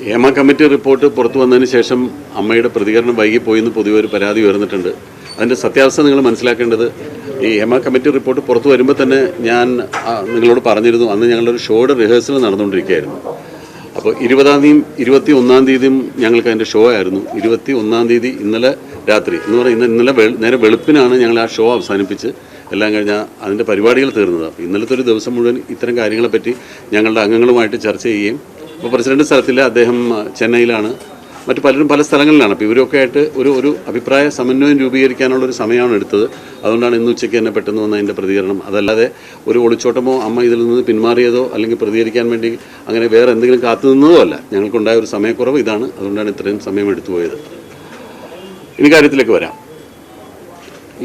Hema committee report പുറത്തു വന്നതിന് ശേഷം അമ്മയുടെ പ്രതികരണം വൈകിപ്പോയെന്ന് പൊതുവെ ഒരു പരാതി ഉയർന്നിട്ടുണ്ട്. അതിൻ്റെ സത്യാവസ്ഥ നിങ്ങൾ മനസ്സിലാക്കേണ്ടത്, ഈ ഹേമ കമ്മിറ്റി റിപ്പോർട്ട് പുറത്തു വരുമ്പോൾ തന്നെ ഞാൻ നിങ്ങളോട് പറഞ്ഞിരുന്നു, അന്ന് ഞങ്ങളൊരു ഷോയുടെ റിഹേഴ്സൽ നടന്നുകൊണ്ടിരിക്കുകയായിരുന്നു. അപ്പോൾ 20-ാം തീയതിയും 21-ാം തീയതിയും ഞങ്ങൾക്ക് അതിൻ്റെ ഷോ ആയിരുന്നു. 21-ാം തീയതി ഇന്നലെ രാത്രി എന്ന് പറയുന്നത് ഇന്നലെ നേരെ വെളുപ്പിനാണ് ഞങ്ങൾ ആ ഷോ അവസാനിപ്പിച്ച് എല്ലാം കഴിഞ്ഞാൽ അതിൻ്റെ പരിപാടികൾ തീർന്നത്. അപ്പോൾ ഇന്നലത്തെ ഒരു ദിവസം മുഴുവൻ ഇത്തരം കാര്യങ്ങളെപ്പറ്റി ഞങ്ങളുടെ അംഗങ്ങളുമായിട്ട് ചർച്ച ചെയ്യുകയും, ഇപ്പോൾ പ്രസിഡന്റ് സ്ഥലത്തില്ല, അദ്ദേഹം ചെന്നൈയിലാണ്, മറ്റു പലരും പല സ്ഥലങ്ങളിലാണ്. അപ്പോൾ ഇവരൊക്കെ ആയിട്ട് ഒരു അഭിപ്രായ സമന്വയം രൂപീകരിക്കാനുള്ളൊരു സമയമാണ് എടുത്തത്. അതുകൊണ്ടാണ് ഇന്ന് ഉച്ചയ്ക്ക് തന്നെ പെട്ടെന്ന് വന്ന അതിൻ്റെ പ്രതികരണം. അതല്ലാതെ ഒരു ഒളിച്ചോട്ടമോ അമ്മ ഇതിൽ നിന്ന് പിന്മാറിയതോ അല്ലെങ്കിൽ പ്രതികരിക്കാൻ വേണ്ടി അങ്ങനെ വേറെ എന്തെങ്കിലും കാത്തു നിന്നതോ അല്ല. ഞങ്ങൾക്കുണ്ടായ ഒരു സമയക്കുറവ് ഇതാണ്. അതുകൊണ്ടാണ് ഇത്രയും സമയം എടുത്തു പോയത്. ഇനി കാര്യത്തിലേക്ക് വരാം.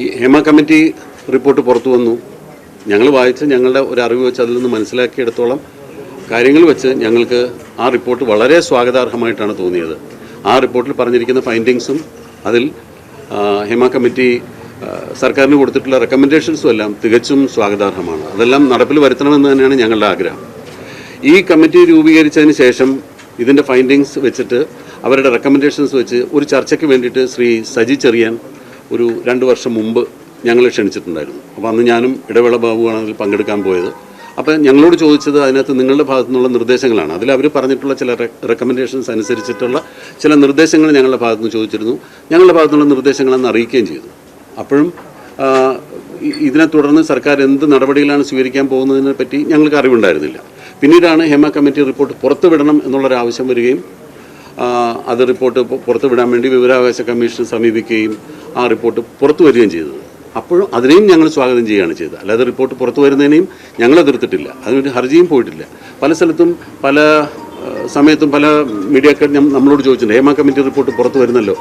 ഈ ഹേമ കമ്മിറ്റി റിപ്പോർട്ട് പുറത്തു വന്നു. ഞങ്ങൾ വായിച്ച് ഞങ്ങളുടെ ഒരു അറിവ് വെച്ച് അതിൽ നിന്ന് മനസ്സിലാക്കിയെടുത്തോളം കാര്യങ്ങൾ വെച്ച് ഞങ്ങൾക്ക് ആ റിപ്പോർട്ട് വളരെ സ്വാഗതാർഹമായിട്ടാണ് തോന്നിയത്. ആ റിപ്പോർട്ടിൽ പറഞ്ഞിരിക്കുന്ന ഫൈൻഡിങ്സും അതിൽ ഹേമ കമ്മിറ്റി സർക്കാരിന് കൊടുത്തിട്ടുള്ള റെക്കമെൻഡേഷൻസും എല്ലാം തികച്ചും സ്വാഗതാർഹമാണ്. അതെല്ലാം നടപ്പിൽ വരുത്തണമെന്ന് തന്നെയാണ് ഞങ്ങളുടെ ആഗ്രഹം. ഈ കമ്മിറ്റി രൂപീകരിച്ചതിന് ശേഷം ഇതിൻ്റെ ഫൈൻഡിങ്സ് വെച്ചിട്ട് അവരുടെ റെക്കമെൻഡേഷൻസ് വെച്ച് ഒരു ചർച്ചയ്ക്ക് വേണ്ടിയിട്ട് ശ്രീ സജി ചെറിയാൻ ഒരു 2 വർഷം മുമ്പ് ഞങ്ങളെ ക്ഷണിച്ചിട്ടുണ്ടായിരുന്നു. അപ്പോൾ അന്ന് ഞാനും ഇടവേള ബാബുവാണ് അതിൽ പങ്കെടുക്കാൻ പോയത്. അപ്പോൾ ഞങ്ങളോട് ചോദിച്ചത് അതിനകത്ത് നിങ്ങളുടെ ഭാഗത്തു നിന്നുള്ള നിർദ്ദേശങ്ങളാണ്. അതിൽ അവർ പറഞ്ഞിട്ടുള്ള ചില റെക്കമെൻഡേഷൻസ് അനുസരിച്ചിട്ടുള്ള ചില നിർദ്ദേശങ്ങൾ ഞങ്ങളുടെ ഭാഗത്തു നിന്ന് ചോദിച്ചിരുന്നു. ഞങ്ങളുടെ ഭാഗത്തുനിന്നുള്ള നിർദ്ദേശങ്ങളെന്ന് അറിയിക്കുകയും ചെയ്തു. അപ്പോഴും ഇതിനെ തുടർന്ന് സർക്കാർ എന്ത് നടപടികളാണ് സ്വീകരിക്കാൻ പോകുന്നതിനെ പറ്റി ഞങ്ങൾക്ക് അറിവുണ്ടായിരുന്നില്ല. പിന്നീടാണ് ഹേമ കമ്മിറ്റി റിപ്പോർട്ട് പുറത്തുവിടണം എന്നുള്ളൊരാവശ്യം വരികയും അത് റിപ്പോർട്ട് പുറത്തുവിടാൻ വേണ്ടി വിവരാവകാശ കമ്മീഷൻ സമീപിക്കുകയും ആ റിപ്പോർട്ട് പുറത്തു വരികയും ചെയ്തത്. അപ്പോഴും അതിനെയും ഞങ്ങൾ സ്വാഗതം ചെയ്യുകയാണ് ചെയ്തത്. അല്ലാതെ റിപ്പോർട്ട് പുറത്തു വരുന്നതിനെയും ഞങ്ങൾ എതിർത്തിട്ടില്ല. അതിനൊരു ഹർജിയും പോയിട്ടില്ല. പല സ്ഥലത്തും പല സമയത്തും പല മീഡിയക്കാർ നമ്മളോട് ചോദിച്ചിട്ടുണ്ട്, ഹേമ കമ്മിറ്റി റിപ്പോർട്ട് പുറത്തു വരുന്നല്ലോ.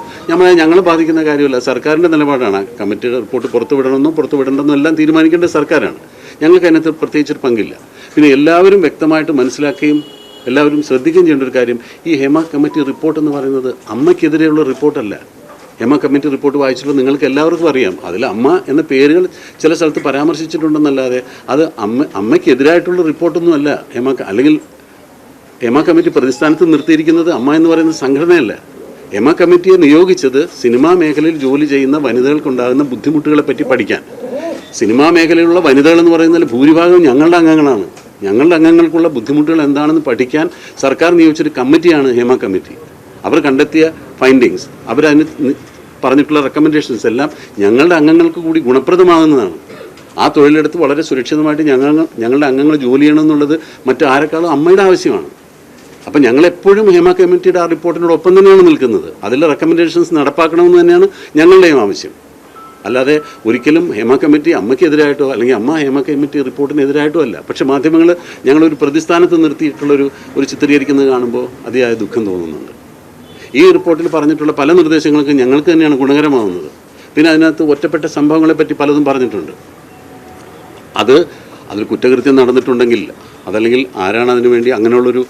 ഞങ്ങളെ ബാധിക്കുന്ന കാര്യമല്ല, സർക്കാരിൻ്റെ നിലപാടാണ്. കമ്മിറ്റി റിപ്പോർട്ട് പുറത്തു വിടണമെന്നോ പുറത്തു വിടണമെന്നോ എല്ലാം തീരുമാനിക്കേണ്ടത് സർക്കാരാണ്. ഞങ്ങൾക്ക് അതിനകത്ത് പ്രത്യേകിച്ചൊരു പങ്കില്ല. പിന്നെ എല്ലാവരും വ്യക്തമായിട്ട് മനസ്സിലാക്കുകയും എല്ലാവരും ശ്രദ്ധിക്കുകയും ചെയ്യേണ്ട ഒരു കാര്യം, ഈ ഹേമ കമ്മിറ്റി റിപ്പോർട്ട് എന്ന് പറയുന്നത് അമ്മയ്ക്കെതിരെയുള്ള റിപ്പോർട്ടല്ല. ഹേമ കമ്മിറ്റി റിപ്പോർട്ട് വായിച്ചിട്ടുള്ള നിങ്ങൾക്ക് എല്ലാവർക്കും അറിയാം, അതിൽ അമ്മ എന്ന പേരുകൾ ചില സ്ഥലത്ത് പരാമർശിച്ചിട്ടുണ്ടെന്നല്ലാതെ അത് അമ്മയ്ക്കെതിരായിട്ടുള്ള റിപ്പോർട്ടൊന്നുമല്ല. അല്ലെങ്കിൽ ഹേമ കമ്മിറ്റി പ്രതിസ്ഥാനത്ത് നിർത്തിയിരിക്കുന്നത് അമ്മ എന്ന് പറയുന്ന സംഘടനയല്ല. ഹേമ കമ്മിറ്റിയെ നിയോഗിച്ചത് സിനിമാ മേഖലയിൽ ജോലി ചെയ്യുന്ന വനിതകൾക്കുണ്ടാകുന്ന ബുദ്ധിമുട്ടുകളെ പറ്റി പഠിക്കാൻ. സിനിമാ മേഖലയിലുള്ള വനിതകൾ എന്ന് പറയുന്നതിൽ ഭൂരിഭാഗം ഞങ്ങളുടെ അംഗങ്ങളാണ്. ഞങ്ങളുടെ അംഗങ്ങൾക്കുള്ള ബുദ്ധിമുട്ടുകൾ എന്താണെന്ന് പഠിക്കാൻ സർക്കാർ നിയോഗിച്ചൊരു കമ്മിറ്റിയാണ് ഹേമ കമ്മിറ്റി. അവർ കണ്ടെത്തിയ ഫൈൻഡിങ്സ്, അവരതിന് പറഞ്ഞിട്ടുള്ള റെക്കമെൻഡേഷൻസ് എല്ലാം ഞങ്ങളുടെ അംഗങ്ങൾക്ക് കൂടി ഗുണപ്രദമാകുന്നതാണ്. ആ തൊഴിലെടുത്ത് വളരെ സുരക്ഷിതമായിട്ട് ഞങ്ങളുടെ അംഗങ്ങൾ ജോലി ചെയ്യണമെന്നുള്ളത് മറ്റാരെക്കാളും അമ്മയുടെ ആവശ്യമാണ്. അപ്പം ഞങ്ങളെപ്പോഴും ഹേമ കമ്മിറ്റിയുടെ ആ റിപ്പോർട്ടിനോടൊപ്പം തന്നെയാണ് നിൽക്കുന്നത്. അതിലെ റെക്കമെൻഡേഷൻസ് നടപ്പാക്കണമെന്ന് തന്നെയാണ് ഞങ്ങളുടെയും ആവശ്യം. അല്ലാതെ ഒരിക്കലും ഹേമ കമ്മിറ്റി അമ്മയ്ക്കെതിരായിട്ടോ അല്ലെങ്കിൽ അമ്മ ഹേമ കമ്മിറ്റി റിപ്പോർട്ടിനെതിരായിട്ടോ അല്ല. പക്ഷേ മാധ്യമങ്ങൾ ഞങ്ങളൊരു പ്രതിസ്ഥാനത്ത് നിർത്തിയിട്ടുള്ളൊരു ചിത്രീകരിക്കുന്നത് കാണുമ്പോൾ അതിയായ ദുഃഖം തോന്നുന്നുണ്ട്. ഈ റിപ്പോർട്ടിൽ പറഞ്ഞിട്ടുള്ള പല നിർദ്ദേശങ്ങൾക്കും ഞങ്ങൾക്ക് തന്നെയാണ് ഗുണകരമാവുന്നത്. പിന്നെ അതിനകത്ത് ഒറ്റപ്പെട്ട സംഭവങ്ങളെപ്പറ്റി പലതും പറഞ്ഞിട്ടുണ്ട്. അതിൽ കുറ്റകൃത്യം നടന്നിട്ടുണ്ടെങ്കിൽ അതല്ലെങ്കിൽ ആരാണ് അതിനു വേണ്ടി അങ്ങനെയുള്ളൊരു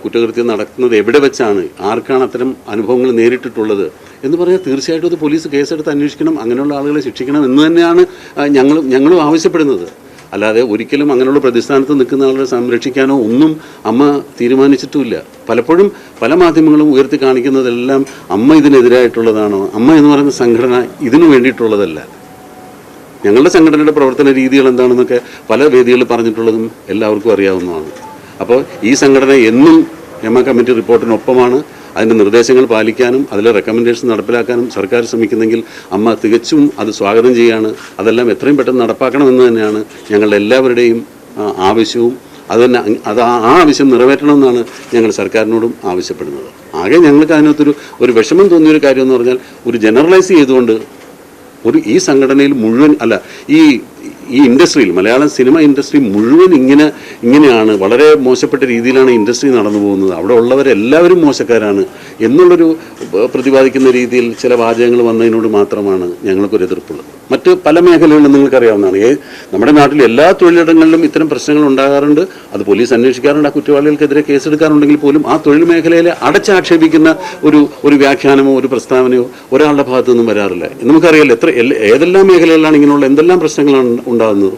കുറ്റകൃത്യം നടക്കുന്നത്, എവിടെ വെച്ചാണ്, ആർക്കാണ് അത്തരം അനുഭവങ്ങൾ നേരിട്ടിട്ടുള്ളത് എന്ന് പറഞ്ഞാൽ തീർച്ചയായിട്ടും അത് പോലീസ് കേസെടുത്ത് അന്വേഷിക്കണം, അങ്ങനെയുള്ള ആളുകളെ ശിക്ഷിക്കണം എന്ന് തന്നെയാണ് ഞങ്ങളും ആവശ്യപ്പെടുന്നത്. അല്ലാതെ ഒരിക്കലും അങ്ങനെയുള്ള പ്രതിസ്ഥാനത്ത് നിൽക്കുന്ന ആളുകളെ സംരക്ഷിക്കാനോ ഒന്നും അമ്മ തീരുമാനിച്ചിട്ടുമില്ല. പലപ്പോഴും പല മാധ്യമങ്ങളും ഉയർത്തി കാണിക്കുന്നതെല്ലാം അമ്മ ഇതിനെതിരായിട്ടുള്ളതാണോ, അമ്മ എന്ന് പറയുന്ന സംഘടന ഇതിനു വേണ്ടിയിട്ടുള്ളതല്ല. ഞങ്ങളുടെ സംഘടനയുടെ പ്രവർത്തന രീതികൾ എന്താണെന്നൊക്കെ പല വേദികളിൽ പറഞ്ഞിട്ടുള്ളതും എല്ലാവർക്കും അറിയാവുന്നതാണ്. അപ്പോൾ ഈ സംഘടന എന്നും ഹേമ കമ്മിറ്റി റിപ്പോർട്ടിനൊപ്പമാണ്. അതിൻ്റെ നിർദ്ദേശങ്ങൾ പാലിക്കാനും അതിലെ റെക്കമെൻഡേഷൻ നടപ്പിലാക്കാനും സർക്കാർ ശ്രമിക്കുന്നെങ്കിൽ അമ്മ തികച്ചും അത് സ്വാഗതം ചെയ്യുകയാണ്. അതെല്ലാം എത്രയും പെട്ടെന്ന് നടപ്പാക്കണമെന്ന് തന്നെയാണ് ഞങ്ങളുടെ എല്ലാവരുടെയും ആവശ്യവും. അത് ആ ആവശ്യം നിറവേറ്റണമെന്നാണ് ഞങ്ങൾ സർക്കാരിനോടും ആവശ്യപ്പെടുന്നത്. ആകെ ഞങ്ങൾക്ക് അതിനകത്തൊരു വിഷമം തോന്നിയൊരു കാര്യം എന്ന് പറഞ്ഞാൽ, ഒരു ജനറലൈസ് ചെയ്തുകൊണ്ട് ഈ സംഘടനയിൽ മുഴുവൻ അല്ല, ഈ ഇൻഡസ്ട്രിയിൽ, മലയാളം സിനിമ ഇൻഡസ്ട്രി മുഴുവൻ ഇങ്ങനെയാണ്, വളരെ മോശപ്പെട്ട രീതിയിലാണ് ഇൻഡസ്ട്രി നടന്നു പോകുന്നത്, അവിടെ ഉള്ളവരെല്ലാവരും മോശക്കാരാണ് എന്നുള്ളൊരു പ്രതിപാദിക്കുന്ന രീതിയിൽ ചില വാചകങ്ങൾ വന്നതിനോട് മാത്രമാണ് ഞങ്ങൾക്കൊരു എതിർപ്പുള്ളത്. മറ്റ് പല മേഖലകളിലും നിങ്ങൾക്കറിയാവുന്നതാണ്, നമ്മുടെ നാട്ടിൽ എല്ലാ തൊഴിലിടങ്ങളിലും ഇത്തരം പ്രശ്നങ്ങൾ ഉണ്ടാകാറുണ്ട്. അത് പോലീസ് അന്വേഷിക്കാറുണ്ട്. ആ കുറ്റവാളികൾക്കെതിരെ കേസെടുക്കാറുണ്ടെങ്കിൽ പോലും ആ തൊഴിൽ മേഖലയിലെ അടച്ചാക്ഷേപിക്കുന്ന ഒരു വ്യാഖ്യാനമോ ഒരു പ്രസ്താവനയോ ഒരാളുടെ ഭാഗത്തു നിന്നും വരാറില്ല. നമുക്കറിയാലോ ഏതെല്ലാം മേഖലകളിലാണ് ഇങ്ങനെയുള്ള എന്തെല്ലാം പ്രശ്നങ്ങളാണ് ഉണ്ടാകുന്നത്.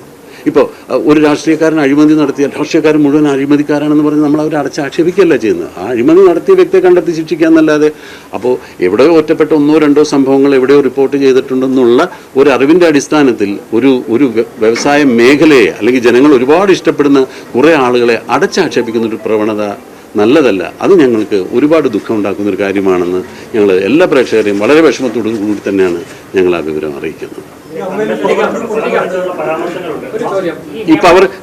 ഇപ്പോൾ ഒരു രാഷ്ട്രീയക്കാരൻ അഴിമതി നടത്തിയ രാഷ്ട്രീയക്കാരൻ മുഴുവൻ അഴിമതിക്കാരാണെന്ന് പറഞ്ഞ് നമ്മൾ അവരെ അടച്ചാക്ഷേപിക്കുകയല്ല ചെയ്യുന്നത്. ആ അഴിമതി നടത്തിയ വ്യക്തിയെ കണ്ടെത്തി ശിക്ഷിക്കുക എന്നല്ലാതെ അപ്പോൾ എവിടെയോ ഒറ്റപ്പെട്ട 1-2 സംഭവങ്ങൾ എവിടെയോ റിപ്പോർട്ട് ചെയ്തിട്ടുണ്ടെന്നുള്ള ഒരു അറിവിൻ്റെ അടിസ്ഥാനത്തിൽ ഒരു വ്യവസായ മേഖലയെ അല്ലെങ്കിൽ ജനങ്ങൾ ഒരുപാട് ഇഷ്ടപ്പെടുന്ന കുറേ ആളുകളെ അടച്ചാക്ഷേപിക്കുന്നൊരു പ്രവണത നല്ലതല്ല. അത് ഞങ്ങൾക്ക് ഒരുപാട് ദുഃഖം ഉണ്ടാക്കുന്നൊരു കാര്യമാണെന്ന് ഞങ്ങൾ എല്ലാ പ്രേക്ഷകരെയും വളരെ വിഷമത്തോടു കൂടി തന്നെയാണ് ഞങ്ങൾ ആ വിവരം അറിയിക്കുന്നത്. ഈ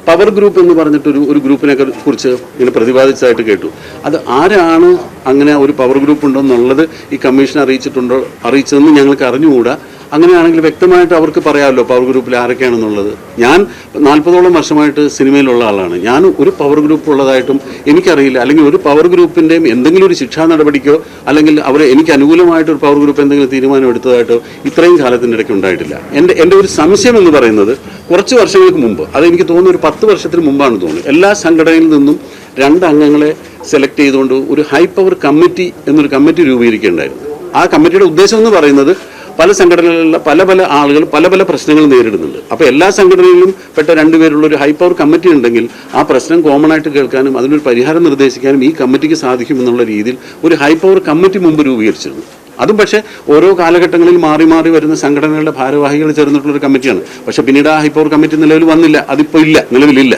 പവർ ഗ്രൂപ്പ് എന്ന് പറഞ്ഞിട്ട് ഒരു ഗ്രൂപ്പിനെ കുറിച്ച് ഇങ്ങനെ പ്രതിപാദിച്ചതായിട്ട് കേട്ടു. അത് ആരാണ് അങ്ങനെ ഒരു പവർ ഗ്രൂപ്പ് ഉണ്ടെന്നുള്ളത് ഈ കമ്മീഷൻ അറിയിച്ചതെന്ന് ഞങ്ങൾക്ക് അറിഞ്ഞുകൂടാ. അങ്ങനെയാണെങ്കിൽ വ്യക്തമായിട്ട് അവർക്ക് പറയാമല്ലോ പവർ ഗ്രൂപ്പിൽ ആരൊക്കെയാണെന്നുള്ളത്. ഞാൻ 40ഓളം വർഷമായിട്ട് സിനിമയിലുള്ള ആളാണ്. ഞാൻ ഒരു പവർ ഗ്രൂപ്പ് ഉള്ളതായിട്ടും എനിക്കറിയില്ല. അല്ലെങ്കിൽ ഒരു പവർ ഗ്രൂപ്പിൻ്റെയും എന്തെങ്കിലും ഒരു ശിക്ഷാ നടപടിക്കോ അല്ലെങ്കിൽ എനിക്ക് അനുകൂലമായിട്ട് ഒരു പവർ ഗ്രൂപ്പ് എന്തെങ്കിലും തീരുമാനം എടുത്തതായിട്ടോ ഇത്രയും കാലത്തിൻ്റെ ഇടയ്ക്ക് ഉണ്ടായിട്ടില്ല. എൻ്റെ ഒരു സംശയം എന്ന് പറയുന്നത് കുറച്ച് വർഷങ്ങൾക്ക് മുമ്പ്, അത് എനിക്ക് തോന്നുന്നു ഒരു 10 വർഷത്തിന് മുമ്പാണ് തോന്നുന്നു, എല്ലാ സംഘടനയിൽ നിന്നും 2 അംഗങ്ങളെ സെലക്ട് ചെയ്തുകൊണ്ട് ഒരു ഹൈ പവർ കമ്മിറ്റി എന്നൊരു കമ്മിറ്റി രൂപീകരിക്കേണ്ടായിരുന്നു. ആ കമ്മിറ്റിയുടെ ഉദ്ദേശം എന്ന് പറയുന്നത് പല സംഘടനകളിലുള്ള പല ആളുകൾ പല പ്രശ്നങ്ങൾ നേരിടുന്നുണ്ട്. അപ്പോൾ എല്ലാ സംഘടനയിലും പെട്ട 2 പേരുള്ള ഒരു ഹൈ പവർ കമ്മിറ്റി ഉണ്ടെങ്കിൽ ആ പ്രശ്നം കോമൺ ആയിട്ട് കേൾക്കാനും അതിനൊരു പരിഹാരം നിർദ്ദേശിക്കാനും ഈ കമ്മിറ്റിക്ക് സാധിക്കുമെന്നുള്ള രീതിയിൽ ഒരു ഹൈ പവർ കമ്മിറ്റി മുമ്പ് രൂപീകരിച്ചിരുന്നു. അതും പക്ഷേ ഓരോ കാലഘട്ടങ്ങളിൽ മാറി വരുന്ന സംഘടനകളുടെ ഭാരവാഹികൾ ചേർന്നിട്ടുള്ളൊരു കമ്മിറ്റിയാണ്. പക്ഷേ പിന്നീട് ആ ഹൈ പവർ കമ്മിറ്റി നിലവിൽ വന്നില്ല, അതിപ്പോൾ ഇല്ല, നിലവിലില്ല.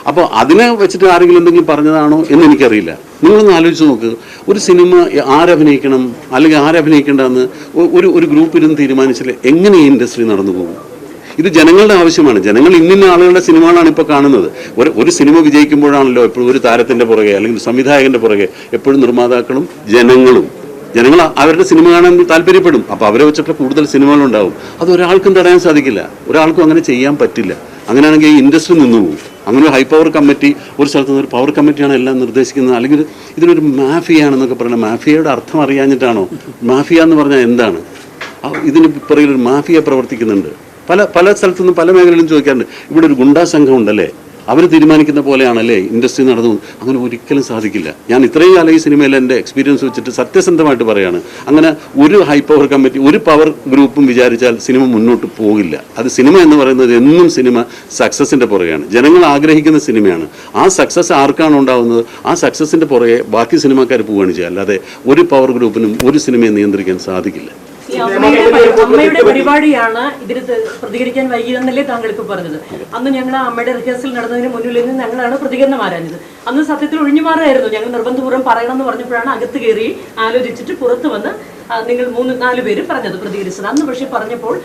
അപ്പോൾ അതിനെ വെച്ചിട്ട് ആരെങ്കിലും എന്തെങ്കിലും പറഞ്ഞതാണോ എന്ന് എനിക്കറിയില്ല. നിങ്ങളൊന്ന് ആലോചിച്ച് നോക്ക്, ഒരു സിനിമ ആരഭിനയിക്കണം അല്ലെങ്കിൽ ആരഭിനയിക്കേണ്ടതെന്ന് ഒരു ഗ്രൂപ്പ് ഇരുന്ന് തീരുമാനിച്ചാൽ എങ്ങനെ ഈ ഇൻഡസ്ട്രി നടന്നു പോകും? ഇത് ജനങ്ങളുടെ ആവശ്യമാണ്. ജനങ്ങൾ ഇന്ന ആളുകളുടെ സിനിമകളാണ് ഇപ്പോൾ കാണുന്നത്. ഒരു സിനിമ വിജയിക്കുമ്പോഴാണല്ലോ എപ്പോഴും ഒരു താരത്തിൻ്റെ പുറകെ അല്ലെങ്കിൽ സംവിധായകൻ്റെ പുറകെ എപ്പോഴും നിർമ്മാതാക്കളും ജനങ്ങൾ അവരുടെ സിനിമ കാണാൻ താല്പര്യപ്പെടും. അപ്പോൾ അവരെ വെച്ചിട്ട് കൂടുതൽ സിനിമകളുണ്ടാവും. അത് ഒരാൾക്കും തടയാൻ സാധിക്കില്ല, ഒരാൾക്കും അങ്ങനെ ചെയ്യാൻ പറ്റില്ല. അങ്ങനെയാണെങ്കിൽ ഈ ഇൻഡസ്ട്രി നിന്നു പോകും. അങ്ങനെ ഒരു ഹൈ പവർ കമ്മിറ്റി ഒരു സ്ഥലത്ത് നിന്ന് ഒരു പവർ കമ്മിറ്റിയാണ് എല്ലാം നിർദ്ദേശിക്കുന്നത്. അല്ലെങ്കിൽ ഇതിനൊരു മാഫിയാണെന്നൊക്കെ പറഞ്ഞാൽ മാഫിയയുടെ അർത്ഥം അറിയാഞ്ഞിട്ടാണോ? മാഫിയ എന്ന് പറഞ്ഞാൽ എന്താണ്? ഇതിന് പുറകിലൊരു മാഫിയ പ്രവർത്തിക്കുന്നുണ്ട്. പല സ്ഥലത്തുനിന്നും പല മേഖലയിലും ചോദിക്കാറുണ്ട്, ഇവിടെ ഒരു ഗുണ്ടാ സംഘം ഉണ്ടല്ലേ, അവർ തീരുമാനിക്കുന്ന പോലെയാണല്ലേ ഇൻഡസ്ട്രി നടന്നു? അങ്ങനെ ഒരിക്കലും സാധിക്കില്ല. ഞാൻ ഇത്രയും കാലം ഈ സിനിമയിൽ എൻ്റെ എക്സ്പീരിയൻസ് വെച്ചിട്ട് സത്യസന്ധമായിട്ട് പറയുകയാണ്, അങ്ങനെ ഒരു ഹൈ പവർ കമ്മിറ്റി ഒരു പവർ ഗ്രൂപ്പും വിചാരിച്ചാൽ സിനിമ മുന്നോട്ട് പോകില്ല. അത് സിനിമ എന്ന് പറയുന്നത് എന്നും സിനിമ സക്സസിൻ്റെ പുറകെയാണ്. ജനങ്ങൾ ആഗ്രഹിക്കുന്ന സിനിമയാണ്. ആ സക്സസ് ആർക്കാണ് ഉണ്ടാകുന്നത്, ആ സക്സസിൻ്റെ പുറകെ ബാക്കി സിനിമാക്കാർ പോവുകയാണ് ചെയ്യുക. അല്ലാതെ ഒരു പവർ ഗ്രൂപ്പിനും ഒരു സിനിമയെ നിയന്ത്രിക്കാൻ സാധിക്കില്ല. അമ്മയുടെ പരിപാടിയാണ് ഇതിന് പ്രതികരിക്കാൻ വൈകിയെന്നല്ലേ താങ്കൾ ഇപ്പൊ പറഞ്ഞത്. അന്ന് ഞങ്ങൾ അമ്മയുടെ റിഹേഴ്സൽ നടന്നതിന് മുന്നിൽ നിന്ന് ഞങ്ങളാണ് പ്രതികരണം ആരാഞ്ഞത്. അന്ന് സത്യത്തിൽ ഒഴിഞ്ഞു മാറായിരുന്നു. ഞങ്ങൾ നിർബന്ധപൂർവ്വം പറയണം എന്ന് പറഞ്ഞപ്പോഴാണ് അകത്ത് കയറി ആലോചിച്ചിട്ട് പുറത്ത് വന്ന് നിങ്ങൾ 3-4 പേര് പറഞ്ഞത് പ്രതികരിച്ചത്. അന്ന് പക്ഷേ പറഞ്ഞപ്പോൾ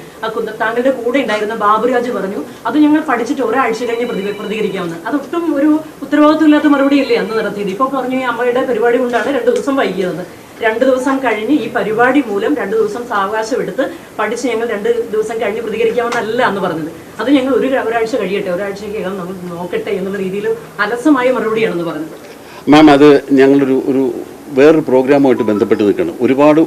താങ്കളുടെ കൂടെ ഉണ്ടായിരുന്ന ബാബുരാജ് പറഞ്ഞു അത് ഞങ്ങൾ പഠിച്ചിട്ട് ഒരാഴ്ച കഴിഞ്ഞ് പ്രതികരിക്കാമെന്ന്. അതൊട്ടും ഒരു ഉത്തരവാദിത്വമില്ലാത്ത മറുപടിയല്ലേ അന്ന് നടത്തിയത്. ഇപ്പോൾ പറഞ്ഞു ഈ അമ്മയുടെ പരിപാടി കൊണ്ടാണ് 2 ദിവസം വൈകിയത്. 2 ദിവസം കഴിഞ്ഞ് ഈ പരിപാടി മൂലം 2 ദിവസം സാവകാശം എടുത്ത് പഠിച്ച് ഞങ്ങൾ 2 ദിവസം കഴിഞ്ഞ് പ്രതികരിക്കാമെന്നല്ല അന്ന് പറഞ്ഞത്. അത് ഞങ്ങൾ ഒരാഴ്ച കഴിയട്ടെ, ഒരാഴ്ചക്കകം നമ്മൾ നോക്കട്ടെ എന്നുള്ള രീതിയിൽ അലസമായ മറുപടിയാണെന്ന് പറഞ്ഞത്. മാം, അത് ഞങ്ങളൊരു വേറൊരു പ്രോഗ്രാമുമായിട്ട് ബന്ധപ്പെട്ട് നിൽക്കണം. ഒരുപാട്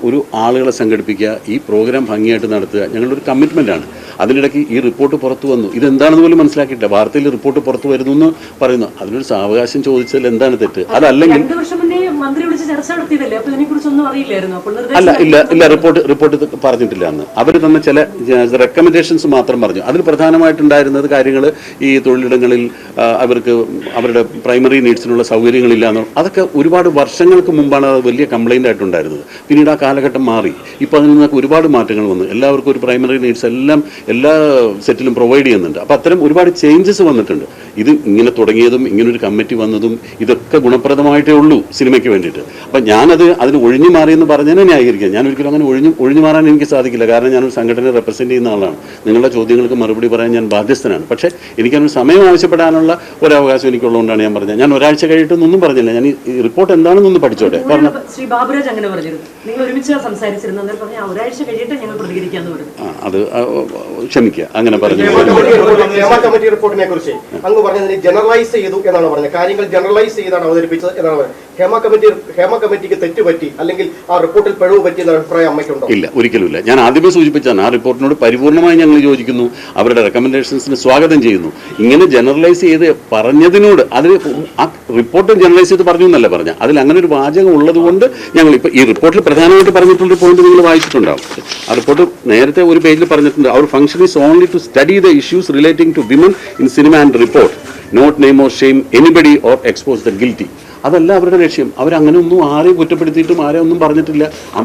ആളുകളെ സംഘടിപ്പിക്കുക, ഈ പ്രോഗ്രാം ഭംഗിയായിട്ട് നടത്തുക ഞങ്ങളൊരു കമ്മിറ്റ്മെൻറ്റാണ്. അതിനിടയ്ക്ക് ഈ റിപ്പോർട്ട് പുറത്തു വന്നു, ഇതെന്താണെന്ന് പോലും മനസ്സിലാക്കിയിട്ടില്ല. വാർത്തയിൽ റിപ്പോർട്ട് പുറത്തു വരുന്നു എന്ന് പറയുന്നു. അതിനൊരു സാവകാശം ചോദിച്ചാൽ എന്താണ് തെറ്റ്? അതല്ലെങ്കിൽ ഇല്ല റിപ്പോർട്ട് പറഞ്ഞിട്ടില്ല. അന്ന് അവർ തന്ന ചില റെക്കമെൻഡേഷൻസ് മാത്രം പറഞ്ഞു. അതിൽ പ്രധാനമായിട്ടുണ്ടായിരുന്നത് കാര്യങ്ങൾ ഈ തൊഴിലിടങ്ങളിൽ അവർക്ക് അവരുടെ പ്രൈമറി നീഡ്സിനുള്ള സൗകര്യങ്ങളില്ല എന്ന്. അതൊക്കെ ഒരുപാട് വർഷങ്ങൾക്ക് മുമ്പാണ് അത് വലിയ കംപ്ലൈൻ്റ് ആയിട്ടുണ്ടായിരുന്നത്. പിന്നീട് ആ കാലഘട്ടം മാറി. ഇപ്പോൾ അതിൽ നിന്നൊക്കെ ഒരുപാട് മാറ്റങ്ങൾ വന്നു. എല്ലാവർക്കും ഒരു പ്രൈമറി നീഡ്സ് എല്ലാം എല്ലാ സെറ്റിലും പ്രൊവൈഡ് ചെയ്യുന്നുണ്ട്. അപ്പോൾ അത്തരം ഒരുപാട് ചേഞ്ചസ് വന്നിട്ടുണ്ട്. ഇത് ഇങ്ങനെ തുടങ്ങിയതും ഇങ്ങനൊരു കമ്മിറ്റി വന്നതും ഇതൊക്കെ ഗുണപ്രദമായിട്ടേ ഉള്ളൂ സിനിമയ്ക്ക് വേണ്ടിയിട്ട്. അപ്പം അതിന് ഒഴിഞ്ഞു മാറിയെന്ന് പറഞ്ഞതിനെ ന്യായീകരിക്കുക. ഞാൻ ഒരിക്കലും അങ്ങനെ ഒഴിഞ്ഞു മാറാൻ എനിക്ക് സാധിക്കില്ല. കാരണം ഞാനൊരു സംഘടനയെ റെപ്രസെൻറ്റ് ചെയ്യുന്ന ആളാണ്. നിങ്ങളുടെ ചോദ്യങ്ങൾക്ക് മറുപടി പറയാൻ ഞാൻ ബാധ്യസ്ഥനാണ്. പക്ഷേ എനിക്കതിനൊരു സമയം ആവശ്യപ്പെടാനുള്ള ഒരവകാശം എനിക്കുള്ളതുകൊണ്ടാണ് ഞാൻ പറഞ്ഞത്. ഞാൻ ഒരാഴ്ച കഴിയിട്ടൊന്നും പറഞ്ഞില്ല. ഞാൻ ഈ റിപ്പോർട്ട് എന്താണെന്നൊന്ന് പഠിച്ചോട്ടെ. കാരണം ശ്രീ ബാബുരാജ് അങ്ങനെ പറഞ്ഞിരുന്നു, നിങ്ങൾ ഒരുമിച്ച് സംസാരിച്ചിരുന്നു, ഒരാഴ്ച കഴിയിട്ട് ഞങ്ങൾ പ്രതികരിക്കാന്ന് പറഞ്ഞു. അത് ക്ഷമിക്കുക, അങ്ങനെ പറഞ്ഞു. കമ്മിറ്റി റിപ്പോർട്ടിനെ കുറിച്ച് അങ്ങ് പറഞ്ഞതിന് ജനറലൈസ് ചെയ്തു എന്നാണ് പറഞ്ഞത്. കാര്യങ്ങൾ ജനറലൈസ് ചെയ്താണ് അവതരിപ്പിച്ചത് എന്നാണ് പറഞ്ഞത്. ഹേമ കമ്മിറ്റി കമ്മിറ്റിക്ക് തെറ്റുപറ്റി അല്ലെങ്കിൽ ആ റിപ്പോർട്ടിൽ പിഴവ് പറ്റിയെന്ന അഭിപ്രായം അമ്മയ്ക്കുണ്ടോ? ഇല്ല, ഒരിക്കലുമില്ല. ഞാൻ ആദ്യമേ സൂചിപ്പിച്ചാണ് ആ റിപ്പോർട്ടിനോട് പരിപൂർണമായി ഞങ്ങൾ യോജിക്കുന്നു, അവരുടെ റെക്കമെൻഡേഷൻസിന് സ്വാഗതം ചെയ്യുന്നു. ഇങ്ങനെ ജനറലൈസ് ചെയ്ത് പറഞ്ഞതിനോട് അത് ആ റിപ്പോർട്ട് ജനറലൈസ് ചെയ്ത് പറഞ്ഞു എന്നല്ല പറഞ്ഞ, അതിൽ അങ്ങനെ ഒരു വാചകം ഉള്ളത് കൊണ്ട് ഞങ്ങൾ ഇപ്പൊ ഈ റിപ്പോർട്ടിൽ പ്രധാനമായിട്ട് പറഞ്ഞിട്ടുള്ള പോയിന്റ് നിങ്ങൾ വായിച്ചിട്ടുണ്ടാവും. ആ റിപ്പോർട്ട് നേരത്തെ ഒരു പേജിൽ പറഞ്ഞിട്ടുണ്ട്, അവർ function is only to study the issues relating to women in cinema and report, not name or shame anybody or expose the guilty. അതല്ല അവരുടെ ലക്ഷ്യം. അവരങ്ങനെ ഒന്നും ആരെയും കുറ്റപ്പെടുത്തിയിട്ടും ആരെയും ഒന്നും പറഞ്ഞിട്ടില്ല.